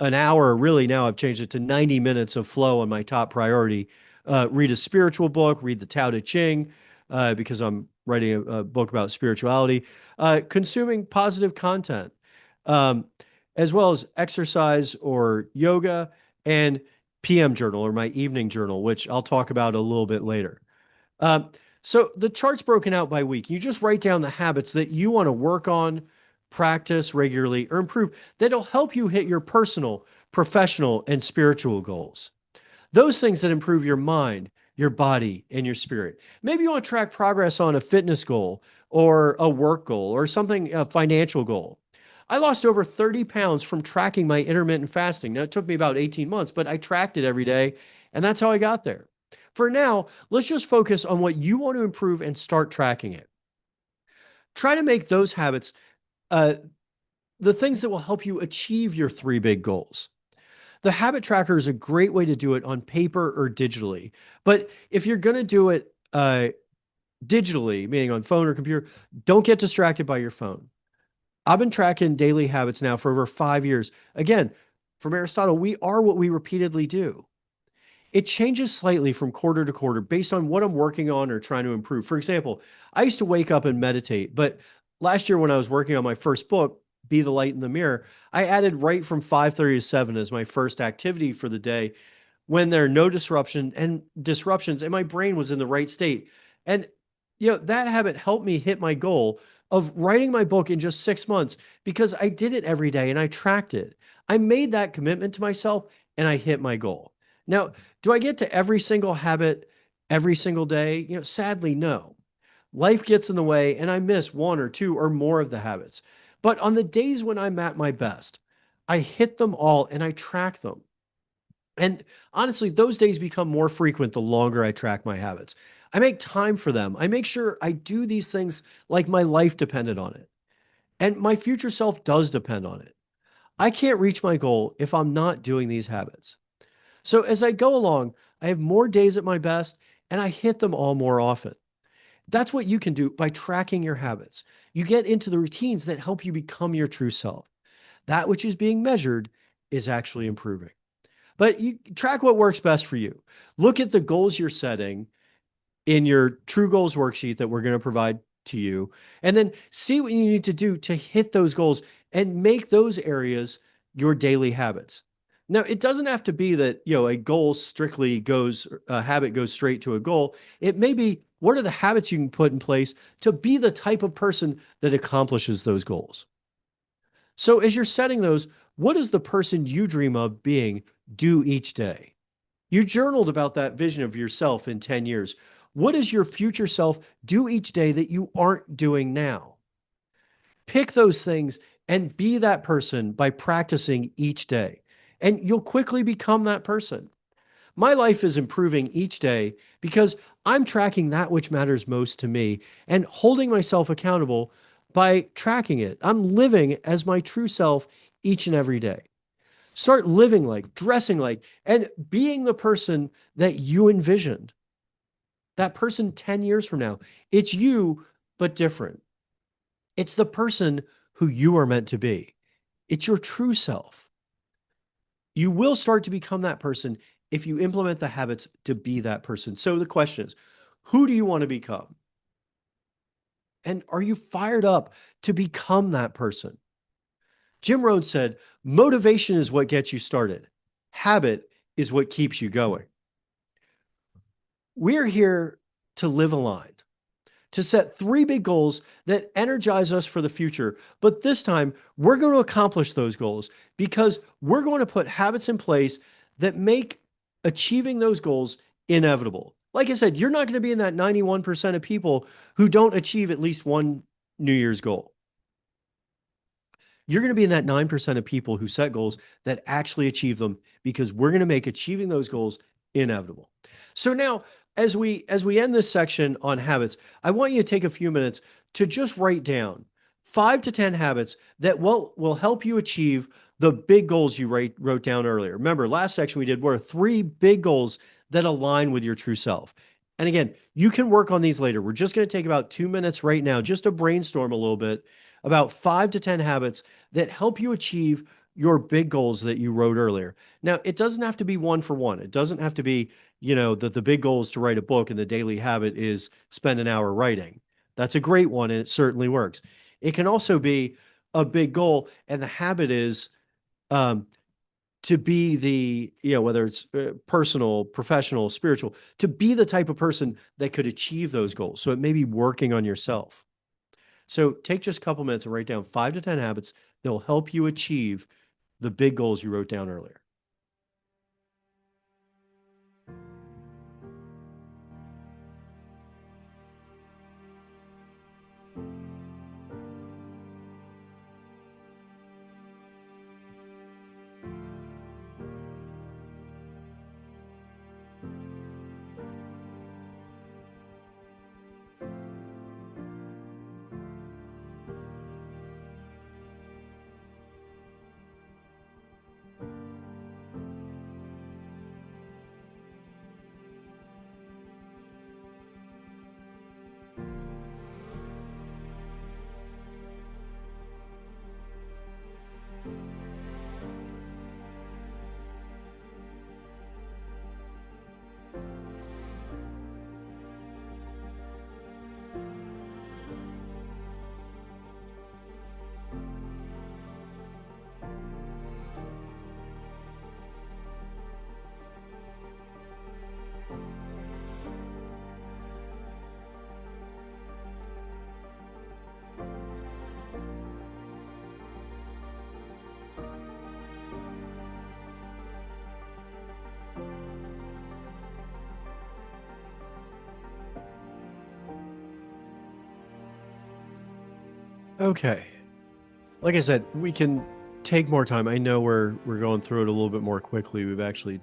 an hour. Really, now I've changed it to 90 minutes of flow on my top priority. Read a spiritual book, read the Tao Te Ching, because I'm writing a book about spirituality, consuming positive content, um, as well as exercise or yoga, and PM journal, or my evening journal, which I'll talk about a little bit later. Um, so the chart's broken out by week. You just write down the habits that you want to work on, practice regularly, or improve that'll help you hit your personal, professional, and spiritual goals. Those things that improve your mind, your body, and your spirit. Maybe you want to track progress on a fitness goal or a work goal or something, a financial goal. I lost over 30 pounds from tracking my intermittent fasting. Now, it took me about 18 months, but I tracked it every day, and that's how I got there. For now, let's just focus on what you want to improve and start tracking it. Try to make those habits uh, the things that will help you achieve your three big goals. The habit tracker is a great way to do it on paper or digitally. But if you're going to do it digitally, meaning on phone or computer, don't get distracted by your phone. I've been tracking daily habits now for over 5 years. Again, from Aristotle, we are what we repeatedly do. It changes slightly from quarter to quarter based on what I'm working on or trying to improve. For example, I used to wake up and meditate, but last year when I was working on my first book, Be the Light in the Mirror, I added right from 5:30 to 7 as my first activity for the day when there are no disruptions and my brain was in the right state. And that habit helped me hit my goal of writing my book in just 6 months because I did it every day and I tracked it. I made that commitment to myself and I hit my goal. Now, do I get to every single habit every single day? Sadly, no. Life gets in the way and I miss one or two or more of the habits. But on the days when I'm at my best, I hit them all and I track them. And honestly, those days become more frequent the longer I track my habits. I make time for them. I make sure I do these things like my life depended on it. And my future self does depend on it. I can't reach my goal if I'm not doing these habits. So as I go along, I have more days at my best and I hit them all more often. That's what you can do by tracking your habits. You get into the routines that help you become your true self. That which is being measured is actually improving. But you track what works best for you. Look at the goals you're setting in your True Goals worksheet that we're going to provide to you, and then see what you need to do to hit those goals and make those areas your daily habits. Now, it doesn't have to be that, a goal strictly goes, a habit goes straight to a goal. It may be, what are the habits you can put in place to be the type of person that accomplishes those goals? So, as you're setting those, what does the person you dream of being do each day? You journaled about that vision of yourself in 10 years. What does your future self do each day that you aren't doing now? Pick those things and be that person by practicing each day. And you'll quickly become that person. My life is improving each day because I'm tracking that which matters most to me and holding myself accountable by tracking it. I'm living as my true self each and every day. Start living like, dressing like, and being the person that you envisioned. That person 10 years from now. It's you, but different. It's the person who you are meant to be. It's your true self. You will start to become that person if you implement the habits to be that person. So the question is, who do you want to become? And are you fired up to become that person? Jim Rohn said, motivation is what gets you started. Habit is what keeps you going. We're here to live aligned, to set 3 big goals that energize us for the future. But this time, we're going to accomplish those goals because we're going to put habits in place that make achieving those goals inevitable. Like I said, you're not going to be in that 91% of people who don't achieve at least one New Year's goal. You're going to be in that 9% of people who set goals that actually achieve them because we're going to make achieving those goals inevitable. So now, as we end this section on habits, I want you to take a few minutes to just write down 5 to 10 habits that will help you achieve the big goals you wrote down earlier. Remember, last section we did were 3 big goals that align with your true self. And again, you can work on these later. We're just going to take about 2 minutes right now just to brainstorm a little bit about 5 to 10 habits that help you achieve your big goals that you wrote earlier. Now, it doesn't have to be one for one. It doesn't have to be, that the big goal is to write a book and the daily habit is spend an hour writing. That's a great one and it certainly works. It can also be a big goal and the habit is um, to be the, whether it's personal, professional, spiritual, to be the type of person that could achieve those goals. So it may be working on yourself. So take just a couple minutes and write down 5 to 10 habits that will help you achieve the big goals you wrote down earlier. Okay. Like I said, we can take more time. I know we're going through it a little bit more quickly. We've actually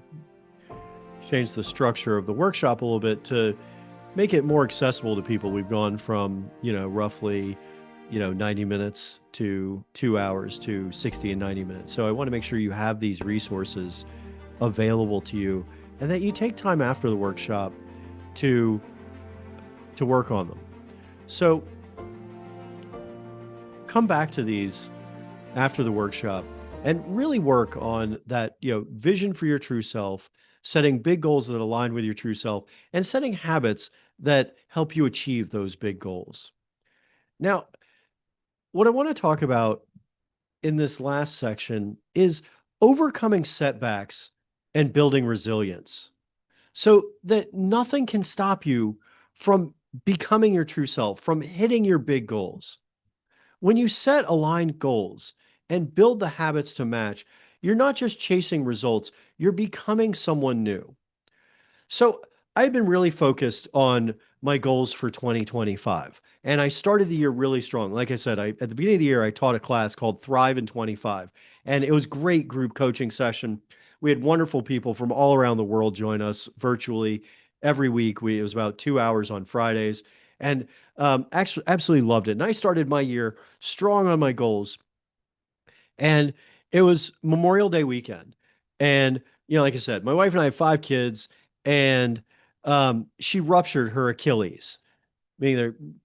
changed the structure of the workshop a little bit to make it more accessible to people. We've gone from, roughly, 90 minutes to 2 hours to 60 and 90 minutes. So I want to make sure you have these resources available to you and that you take time after the workshop to work on them. So come back to these after the workshop and really work on that, vision for your true self, setting big goals that align with your true self, and setting habits that help you achieve those big goals. Now, what I want to talk about in this last section is overcoming setbacks and building resilience so that nothing can stop you from becoming your true self, from hitting your big goals. When you set aligned goals and build the habits to match, you're not just chasing results, you're becoming someone new. So I've been really focused on my goals for 2025. And I started the year really strong. Like I said, at the beginning of the year, I taught a class called Thrive in 25. And it was great group coaching session. We had wonderful people from all around the world join us virtually every week. It was about 2 hours on Fridays. And actually, absolutely loved it. And I started my year strong on my goals. And it was Memorial Day weekend. And, like I said, my wife and I have 5 kids, and she ruptured her Achilles, meaning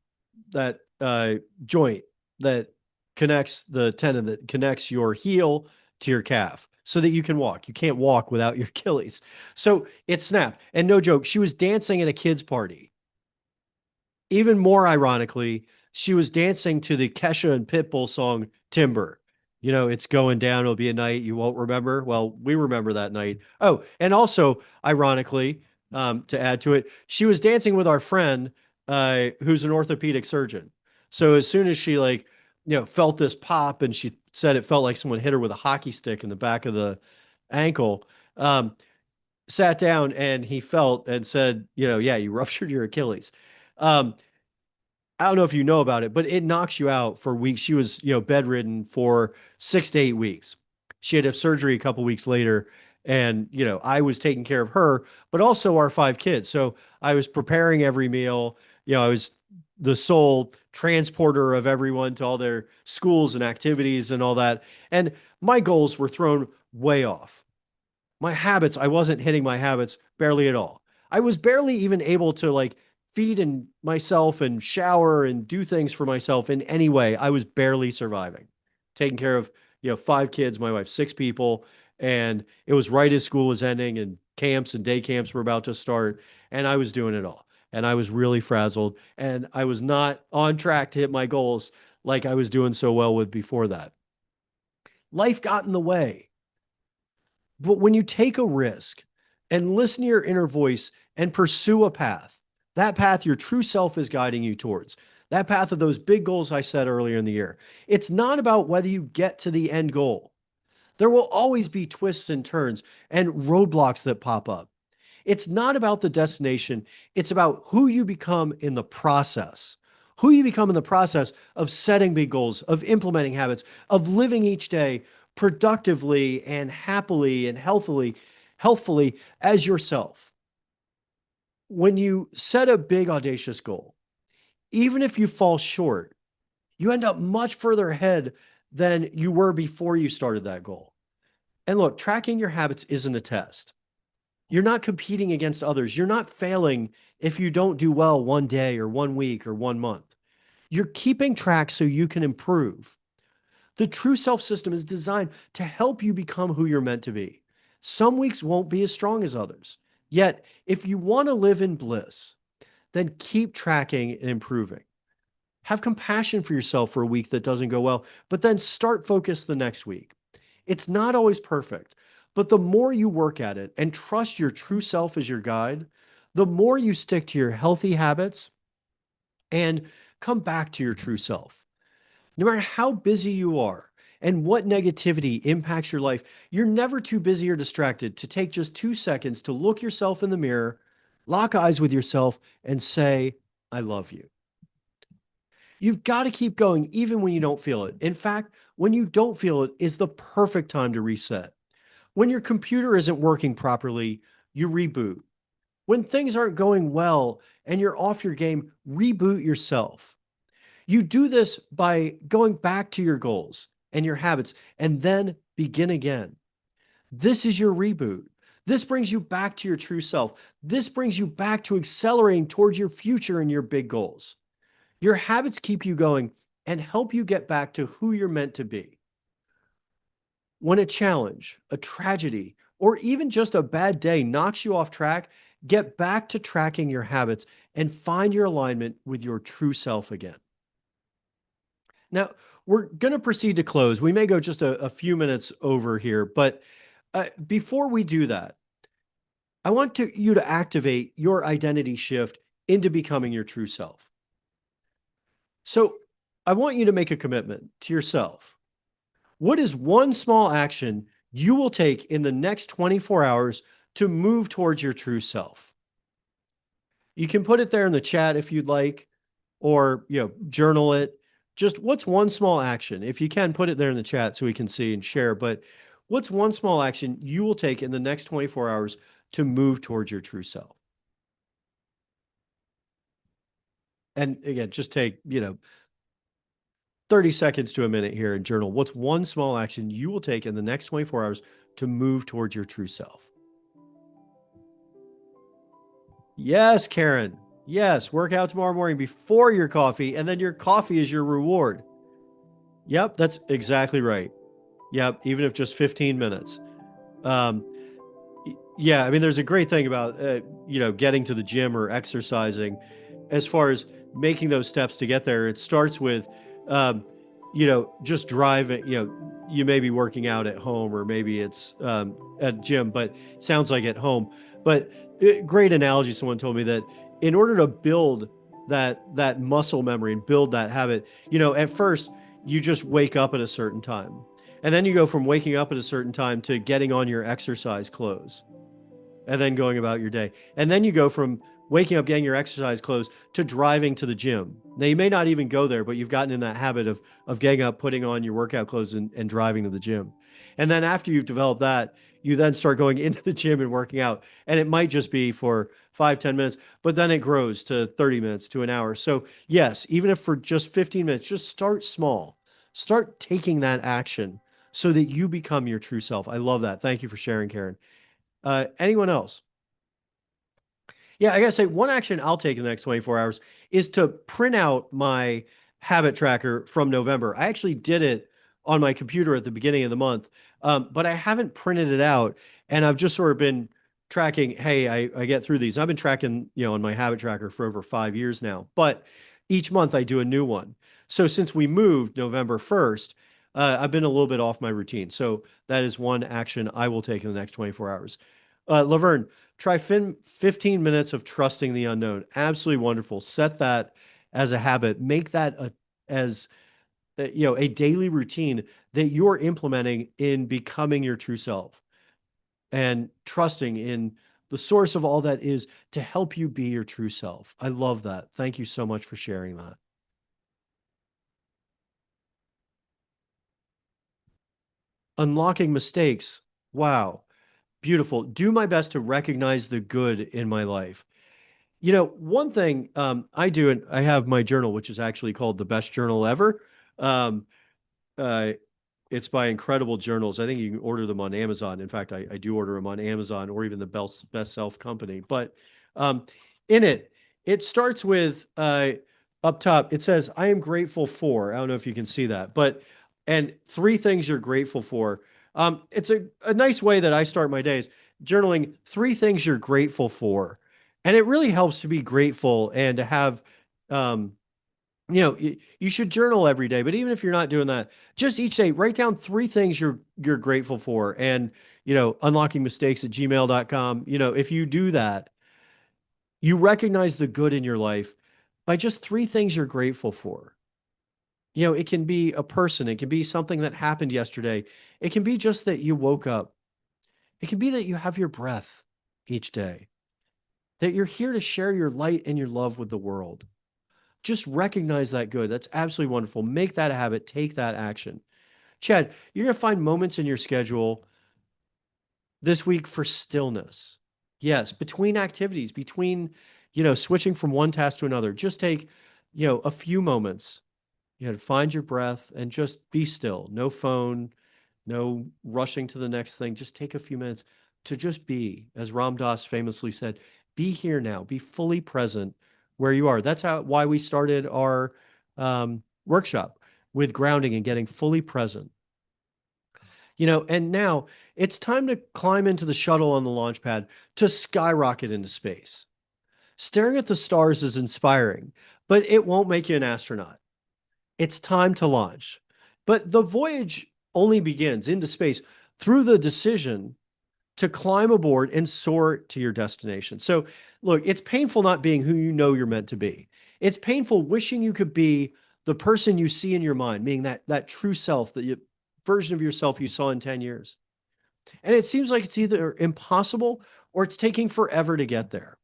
that joint that connects the tendon that connects your heel to your calf so that you can walk. You can't walk without your Achilles. So it snapped. And no joke, she was dancing at a kid's party. Even more ironically, she was dancing to the Kesha and Pitbull song Timber. It's going down. It'll be a night you won't remember. Well, we remember that night. Oh, and also, ironically, to add to it, she was dancing with our friend who's an orthopedic surgeon. So as soon as she felt this pop, and she said it felt like someone hit her with a hockey stick in the back of the ankle, sat down, and he felt and said, yeah, you ruptured your Achilles. Um, I don't know if you know about it, but it knocks you out for weeks. She was, bedridden for 6 to 8 weeks. She had to have surgery a couple weeks later. And, I was taking care of her, but also our 5 kids. So I was preparing every meal. I was the sole transporter of everyone to all their schools and activities and all that. And my goals were thrown way off. My habits, I wasn't hitting my habits barely at all. I was barely even able to feed and myself and shower and do things for myself in any way. I was barely surviving, taking care of, 5 kids, my wife, 6 people. And it was right as school was ending and camps and day camps were about to start. And I was doing it all. And I was really frazzled. And I was not on track to hit my goals like I was doing so well with before that. Life got in the way. But when you take a risk and listen to your inner voice and pursue a path, that path your true self is guiding you towards, that path of those big goals I said earlier in the year, it's not about whether you get to the end goal. There will always be twists and turns and roadblocks that pop up. It's not about the destination, it's about who you become in the process. Who you become in the process of setting big goals, of implementing habits, of living each day productively and happily and healthfully as yourself. When you set a big audacious goal, even if you fall short, you end up much further ahead than you were before you started that goal. And look, tracking your habits isn't a test. You're not competing against others. You're not failing if you don't do well one day or one week or one month. You're keeping track so you can improve. The true self system is designed to help you become who you're meant to be. Some weeks won't be as strong as others. Yet, if you want to live in bliss, then keep tracking and improving. Have compassion for yourself for a week that doesn't go well, but then start focus the next week. It's not always perfect, but the more you work at it and trust your true self as your guide, the more you stick to your healthy habits and come back to your true self. No matter how busy you are and what negativity impacts your life, you're never too busy or distracted to take just 2 seconds to look yourself in the mirror, lock eyes with yourself, and say, I love you. You've got to keep going even when you don't feel it. In fact, when you don't feel it is the perfect time to reset. When your computer isn't working properly, you reboot. When things aren't going well and you're off your game, reboot yourself. You do this by going back to your goals and your habits and then begin again. This is your reboot. This brings you back to your true self. This brings you back to accelerating towards your future and your big goals. Your habits keep you going and help you get back to who you're meant to be. When a challenge, a tragedy, or even just a bad day knocks you off track, get back to tracking your habits and find your alignment with your true self again. Now, we're going to proceed to close. We may go just a few minutes over here, but before we do that, I want you to activate your identity shift into becoming your true self. So I want you to make a commitment to yourself. What is one small action you will take in the next 24 hours to move towards your true self? You can put it there in the chat if you'd like, or journal it. Just what's one small action? If you can, put it there in the chat so we can see and share. But what's one small action you will take in the next 24 hours to move towards your true self? And again, just take 30 seconds to a minute here and journal. What's one small action you will take in the next 24 hours to move towards your true self? Yes, Karen. Yes, work out tomorrow morning before your coffee, and then your coffee is your reward. Yep, that's exactly right. Yep, even if just 15 minutes. Um, yeah, I mean, there's a great thing about getting to the gym or exercising. As far as making those steps to get there, it starts with, um, just driving. You may be working out at home, or maybe it's at gym, but sounds like at home. But great analogy. Someone told me that in order to build that muscle memory and build that habit, at first you just wake up at a certain time, and then you go from waking up at a certain time to getting on your exercise clothes and then going about your day. And then you go from waking up, getting your exercise clothes to driving to the gym. Now you may not even go there, but you've gotten in that habit of getting up, putting on your workout clothes and driving to the gym. And then after you've developed that, you then start going into the gym and working out. And it might just be for 5-10 minutes, but then it grows to 30 minutes to an hour. So yes, even if for just 15 minutes, just start small. Start taking that action so that you become your true self. I love that. Thank you for sharing, Karen. Anyone else? Yeah, I gotta say, one action I'll take in the next 24 hours is to print out my habit tracker from November. I actually did it on my computer at the beginning of the month, but I haven't printed it out, and I've just sort of been tracking. Hey, I get through these. I've been tracking, on my habit tracker for over 5 years now, but each month I do a new one. So since we moved November 1st, I've been a little bit off my routine. So that is one action I will take in the next 24 hours. Laverne, try 15 minutes of trusting the unknown. Absolutely wonderful. Set that as a habit. Make that as a daily routine that you're implementing in becoming your true self and trusting in the source of all that is to help you be your true self. I love that. Thank you so much for sharing that. Unlocking mistakes. Wow. Beautiful. Do my best to recognize the good in my life. One thing I do, and I have my journal, which is actually called the best journal ever. Um, uh, it's by Incredible Journals. I think you can order them on Amazon. In fact, I do order them on Amazon or even the Best Self Company. But um, in it, it starts with up top, it says, I am grateful for. I don't know if you can see that, and three things you're grateful for. It's a nice way that I start my days, journaling three things you're grateful for. And it really helps to be grateful and to have, um, you should journal every day, but even if you're not doing that, just each day, write down three things you're grateful for. And, unlockingmistakes at gmail.com. If you do that, you recognize the good in your life by just three things you're grateful for. It can be a person, it can be something that happened yesterday. It can be just that you woke up. It can be that you have your breath each day, that you're here to share your light and your love with the world. Just recognize that good. That's absolutely wonderful. Make that a habit. Take that action. Chad, you're going to find moments in your schedule this week for stillness. Yes, between activities, between, switching from one task to another. Just take, a few moments, to find your breath and just be still. No phone, no rushing to the next thing. Just take a few minutes to just be, as Ram Dass famously said, be here now, be fully present where you are. That's why we started our workshop with grounding and getting fully present. And now it's time to climb into the shuttle on the launch pad to skyrocket into space. Staring at the stars is inspiring, but it won't make you an astronaut. It's time to launch. But the voyage only begins into space through the decision to climb aboard and soar to your destination. So, look, it's painful not being who you know you're meant to be. It's painful wishing you could be the person you see in your mind, meaning that true self, version of yourself you saw in 10 years. And it seems like it's either impossible or it's taking forever to get there.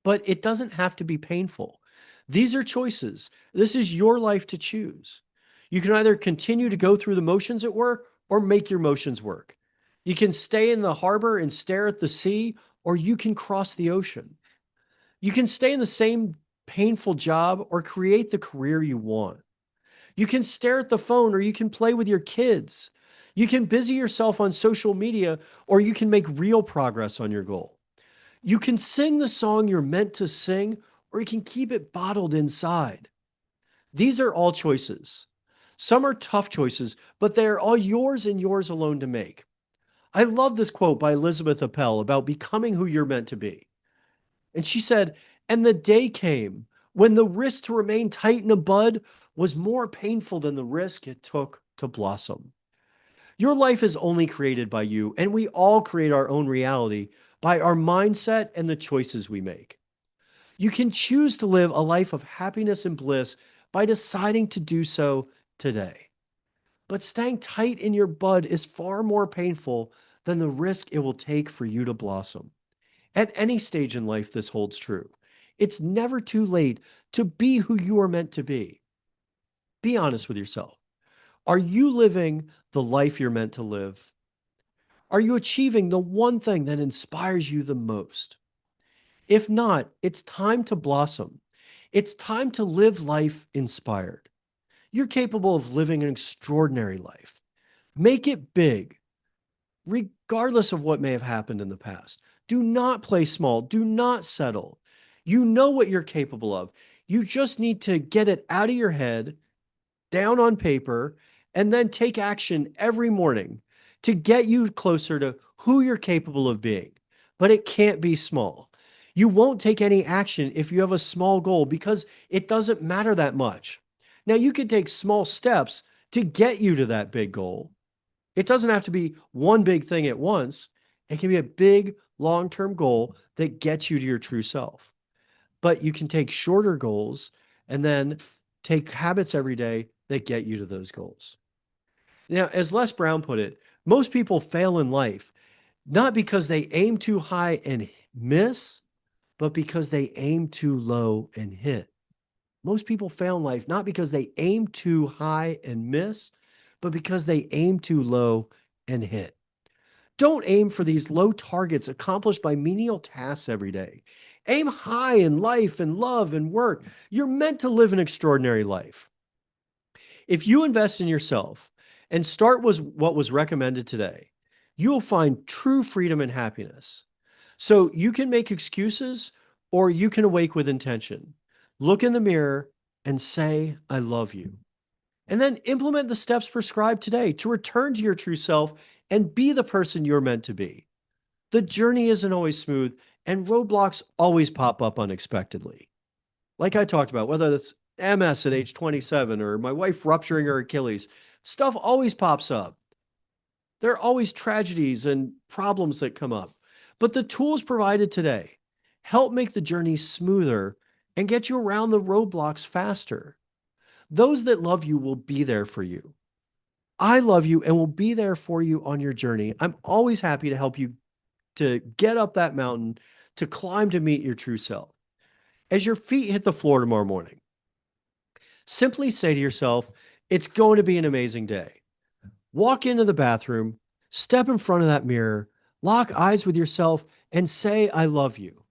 But it doesn't have to be painful. These are choices. This is your life to choose. You can either continue to go through the motions at work or make your motions work. You can stay in the harbor and stare at the sea, or you can cross the ocean. You can stay in the same painful job or create the career you want. You can stare at the phone or you can play with your kids. You can busy yourself on social media or you can make real progress on your goal. You can sing the song you're meant to sing, or you can keep it bottled inside. These are all choices. Some are tough choices, but they are all yours and yours alone to make. I love this quote by Elizabeth Appel about becoming who you're meant to be. And she said, and the day came when the risk to remain tight in a bud was more painful than the risk it took to blossom. Your life is only created by you, and we all create our own reality by our mindset and the choices we make. You can choose to live a life of happiness and bliss by deciding to do so today. But staying tight in your bud is far more painful than the risk it will take for you to blossom. At any stage in life, this holds true. It's never too late to be who you are meant to be. Be honest with yourself. Are you living the life you're meant to live? Are you achieving the one thing that inspires you the most? If not, it's time to blossom. It's time to live life inspired. You're capable of living an extraordinary life. Make it big, regardless of what may have happened in the past. Do not play small. Do not settle. You know what you're capable of. You just need to get it out of your head, down on paper, and then take action every morning to get you closer to who you're capable of being. But it can't be small. You won't take any action if you have a small goal because it doesn't matter that much. Now, you can take small steps to get you to that big goal. It doesn't have to be one big thing at once. It can be a big long-term goal that gets you to your true self. But you can take shorter goals and then take habits every day that get you to those goals. Now, as Les Brown put it, most people fail in life not because they aim too high and miss, but because they aim too low and hit. Most people fail in life not because they aim too high and miss, but because they aim too low and hit. Don't aim for these low targets accomplished by menial tasks every day. Aim high in life and love and work. You're meant to live an extraordinary life. If you invest in yourself and start with what was recommended today, you will find true freedom and happiness. So you can make excuses or you can awake with intention. Look in the mirror and say, I love you. And then implement the steps prescribed today to return to your true self and be the person you're meant to be. The journey isn't always smooth, and roadblocks always pop up unexpectedly. Like I talked about, whether that's MS at age 27 or my wife rupturing her Achilles, stuff always pops up. There are always tragedies and problems that come up. But the tools provided today help make the journey smoother and get you around the roadblocks faster. Those that love you will be there for you. I love you and will be there for you on your journey. I'm always happy to help you to get up that mountain, to climb to meet your true self. As your feet hit the floor tomorrow morning, simply say to yourself, it's going to be an amazing day. Walk into the bathroom, step in front of that mirror, lock eyes with yourself, and say, I love you.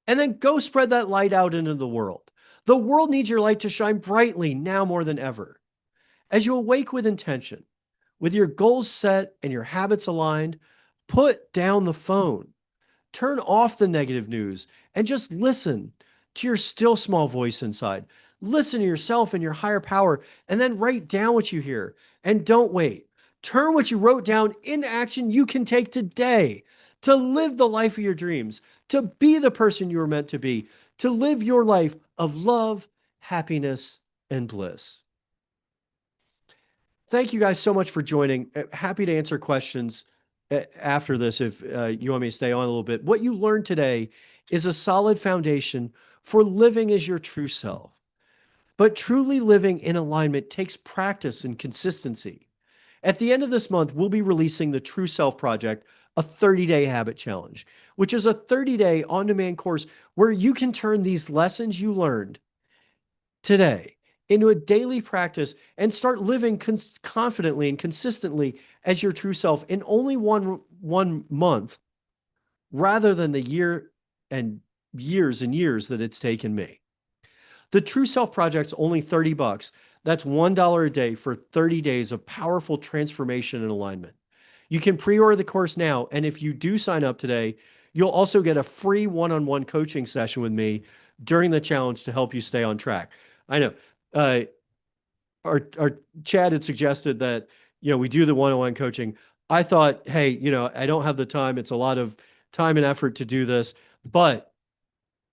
And then go spread that light out into the world. The world needs your light to shine brightly now more than ever. As you awake with intention, with your goals set and your habits aligned, put down the phone. Turn off the negative news and just listen to your still small voice inside. Listen to yourself and your higher power, and then write down what you hear. And don't wait. Turn what you wrote down into action you can take today to live the life of your dreams, to be the person you were meant to be, to live your life of love, happiness, and bliss. thank you guys so much for joining. Happy to answer questions after this if you want me to stay on a little bit. What you learned today is a solid foundation for living as your true self. But truly living in alignment takes practice and consistency. At the end of this month, we'll be releasing the True Self Project, a 30-day habit challenge, which is a 30-day on-demand course where you can turn these lessons you learned today into a daily practice and start living confidently and consistently as your true self in only one month rather than the years and years that it's taken me. The True Self Project's only $30. That's $1 a day for 30 days of powerful transformation and alignment. You can pre-order the course now, and if you do sign up today, you'll also get a free one-on-one coaching session with me during the challenge to help you stay on track. I know uh, our Chad had suggested that we do the one-on-one coaching. I thought, hey, I don't have the time. It's a lot of time and effort to do this, but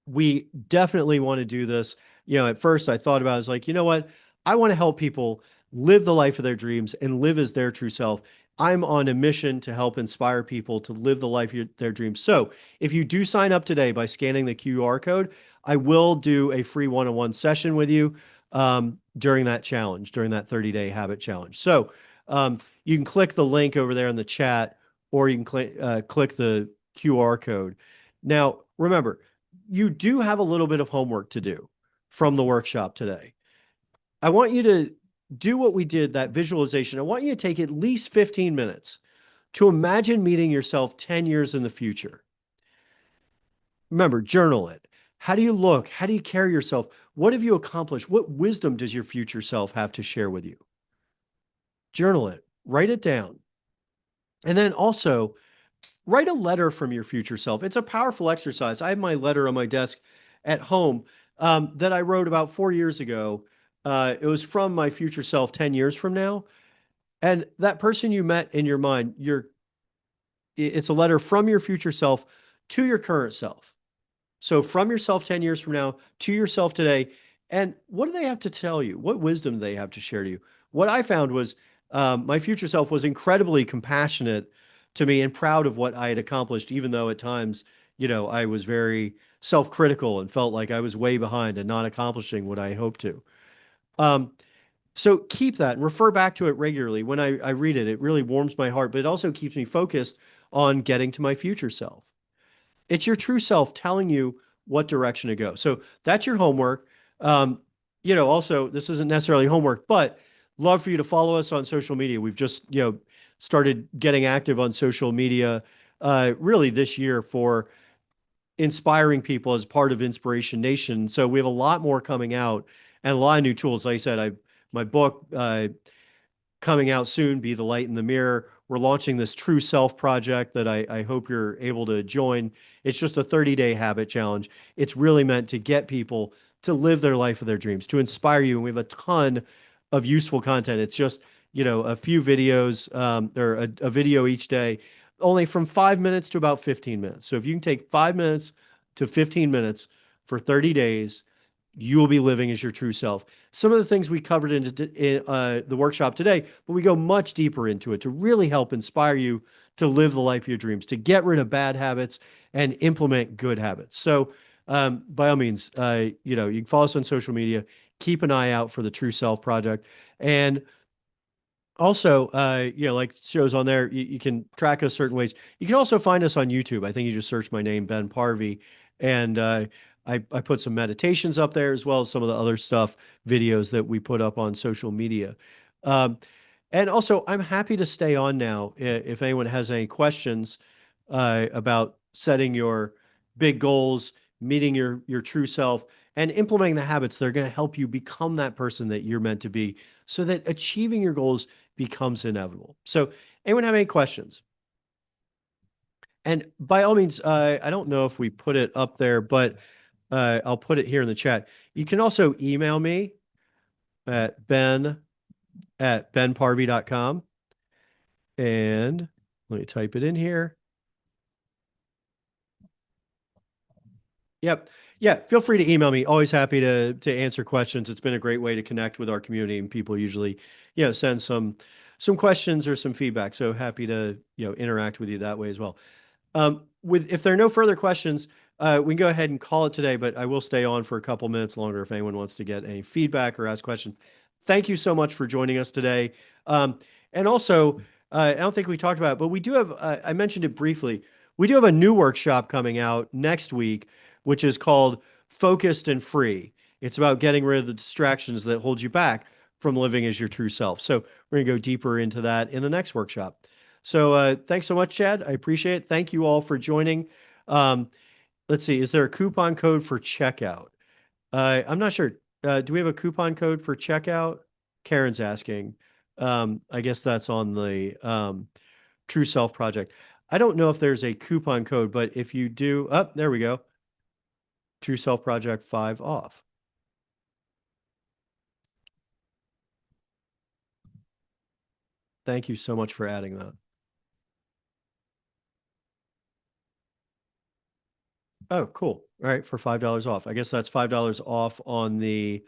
we definitely want to do this. At first I thought about it, I was like, you know what? I want to help people live the life of their dreams and live as their true self. I'm on a mission to help inspire people to live the life of their dreams. So if you do sign up today by scanning the QR code, I will do a free one-on-one session with you during that challenge, during that 30-day habit challenge. So you can click the link over there in the chat, or you can click the QR code. Now, remember, you do have a little bit of homework to do from the workshop today. I want you to do what we did, that visualization. I want you to take at least 15 minutes to imagine meeting yourself 10 years in the future. Remember, journal it. How do you look? How do you carry yourself? What have you accomplished? What wisdom does your future self have to share with you? Journal it, write it down. And then also write a letter from your future self. It's a powerful exercise. I have my letter on my desk at home that I wrote about 4 years ago. It was from my future self 10 years from now. And that person you met in your mind, it's a letter from your future self to your current self. So from yourself 10 years from now to yourself today. And what do they have to tell you? What wisdom do they have to share to you? What I found was my future self was incredibly compassionate to me and proud of what I had accomplished, even though at times, I was very self-critical and felt like I was way behind and not accomplishing what I hoped to. So keep that and refer back to it regularly. When I read it, it really warms my heart, but it also keeps me focused on getting to my future self. It's your true self telling you what direction to go. So that's your homework. Also, this isn't necessarily homework, but love for you to follow us on social media. We've just, started getting active on social media really this year for inspiring people as part of Inspiration Nation. So we have a lot more coming out and a lot of new tools. Like I said, my book coming out soon, Be the Light in the Mirror. We're launching this True Self project that I hope you're able to join. It's just a 30-day habit challenge. It's really meant to get people to live their life of their dreams, to inspire you. And we have a ton of useful content. It's just, a few videos or a video each day, only from 5 minutes to about 15 minutes. So if you can take 5 minutes to 15 minutes for 30 days, you will be living as your true self. Some of the things we covered in the workshop today, but we go much deeper into it to really help inspire you to live the life of your dreams, to get rid of bad habits and implement good habits. So by all means, you can follow us on social media, keep an eye out for the True Self Project. And also, like shows on there, you can track us certain ways. You can also find us on YouTube. I think you just search my name, Ben Parvey, and I put some meditations up there as well as some of the other stuff, videos that we put up on social media. And also, I'm happy to stay on now if anyone has any questions about setting your big goals, meeting your true self, and implementing the habits that are going to help you become that person that you're meant to be so that achieving your goals becomes inevitable. So anyone have any questions? And by all means, I don't know if we put it up there, but I'll put it here in the chat. You can also email me at ben@benparvey.com. And let me type it in here. Yep. Yeah, feel free to email me. Always happy to answer questions. It's been a great way to connect with our community, and people usually, send some some questions or some feedback. So happy to, interact with you that way as well. If there are no further questions, we can go ahead and call it today, but I will stay on for a couple minutes longer if anyone wants to get any feedback or ask questions. Thank you so much for joining us today. And also, I don't think we talked about it, but we do have, I mentioned it briefly. We do have a new workshop coming out next week, which is called Focused and Free. It's about getting rid of the distractions that hold you back from living as your true self. So we're going to go deeper into that in the next workshop. So thanks so much, Chad. I appreciate it. Thank you all for joining. Um, let's see. Is there a coupon code for checkout? I'm not sure. Do we have a coupon code for checkout? Karen's asking. I guess that's on the True Self project. I don't know if there's a coupon code, but if you do, there we go. True Self Project 5 off. Thank you so much for adding that. Oh, cool. All right, for $5 off. I guess that's $5 off on the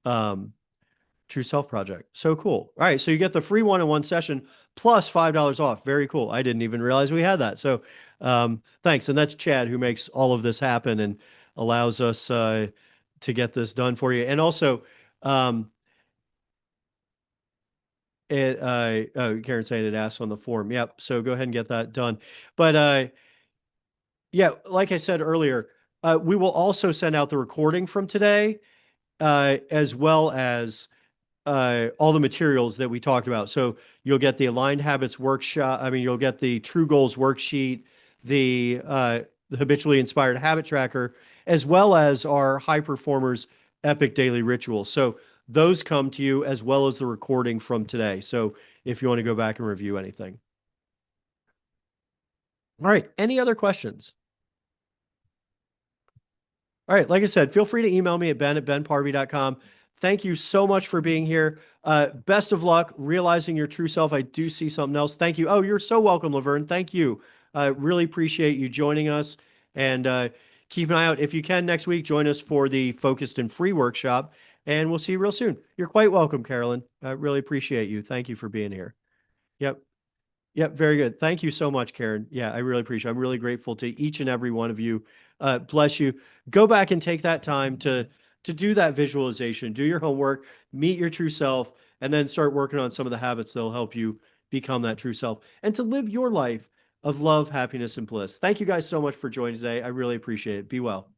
um, True Self project. So cool. All right, so you get the free one-on-one session plus $5 off. Very cool. I didn't even realize we had that. So thanks. And that's Chad who makes all of this happen and allows us to get this done for you. And also, um, Karen's saying it asks on the form. Yep. So go ahead and get that done. But yeah, like I said earlier, we will also send out the recording from today, as well as all the materials that we talked about. So you'll get the Aligned Habits workshop. I mean, you'll get the True Goals worksheet, the Habitually Inspired Habit Tracker, as well as our High Performers Epic Daily Ritual. So those come to you as well as the recording from today. So if you want to go back and review anything. All right. Any other questions? All right. Like I said, feel free to email me at ben@benparvey.com. Thank you so much for being here. Best of luck realizing your true self. I do see something else. Thank you. Oh, you're so welcome, Laverne. Thank you. Really appreciate you joining us. And keep an eye out. If you can next week, join us for the Focused and Free workshop. And we'll see you real soon. You're quite welcome, Carolyn. I really appreciate you. Thank you for being here. Yep. Yep, very good. Thank you so much, Karen. Yeah, I really appreciate it. I'm really grateful to each and every one of you. Bless you. Go back and take that time to do that visualization, do your homework, meet your true self, and then start working on some of the habits that'll help you become that true self and to live your life of love, happiness, and bliss. Thank you guys so much for joining today. I really appreciate it. Be well.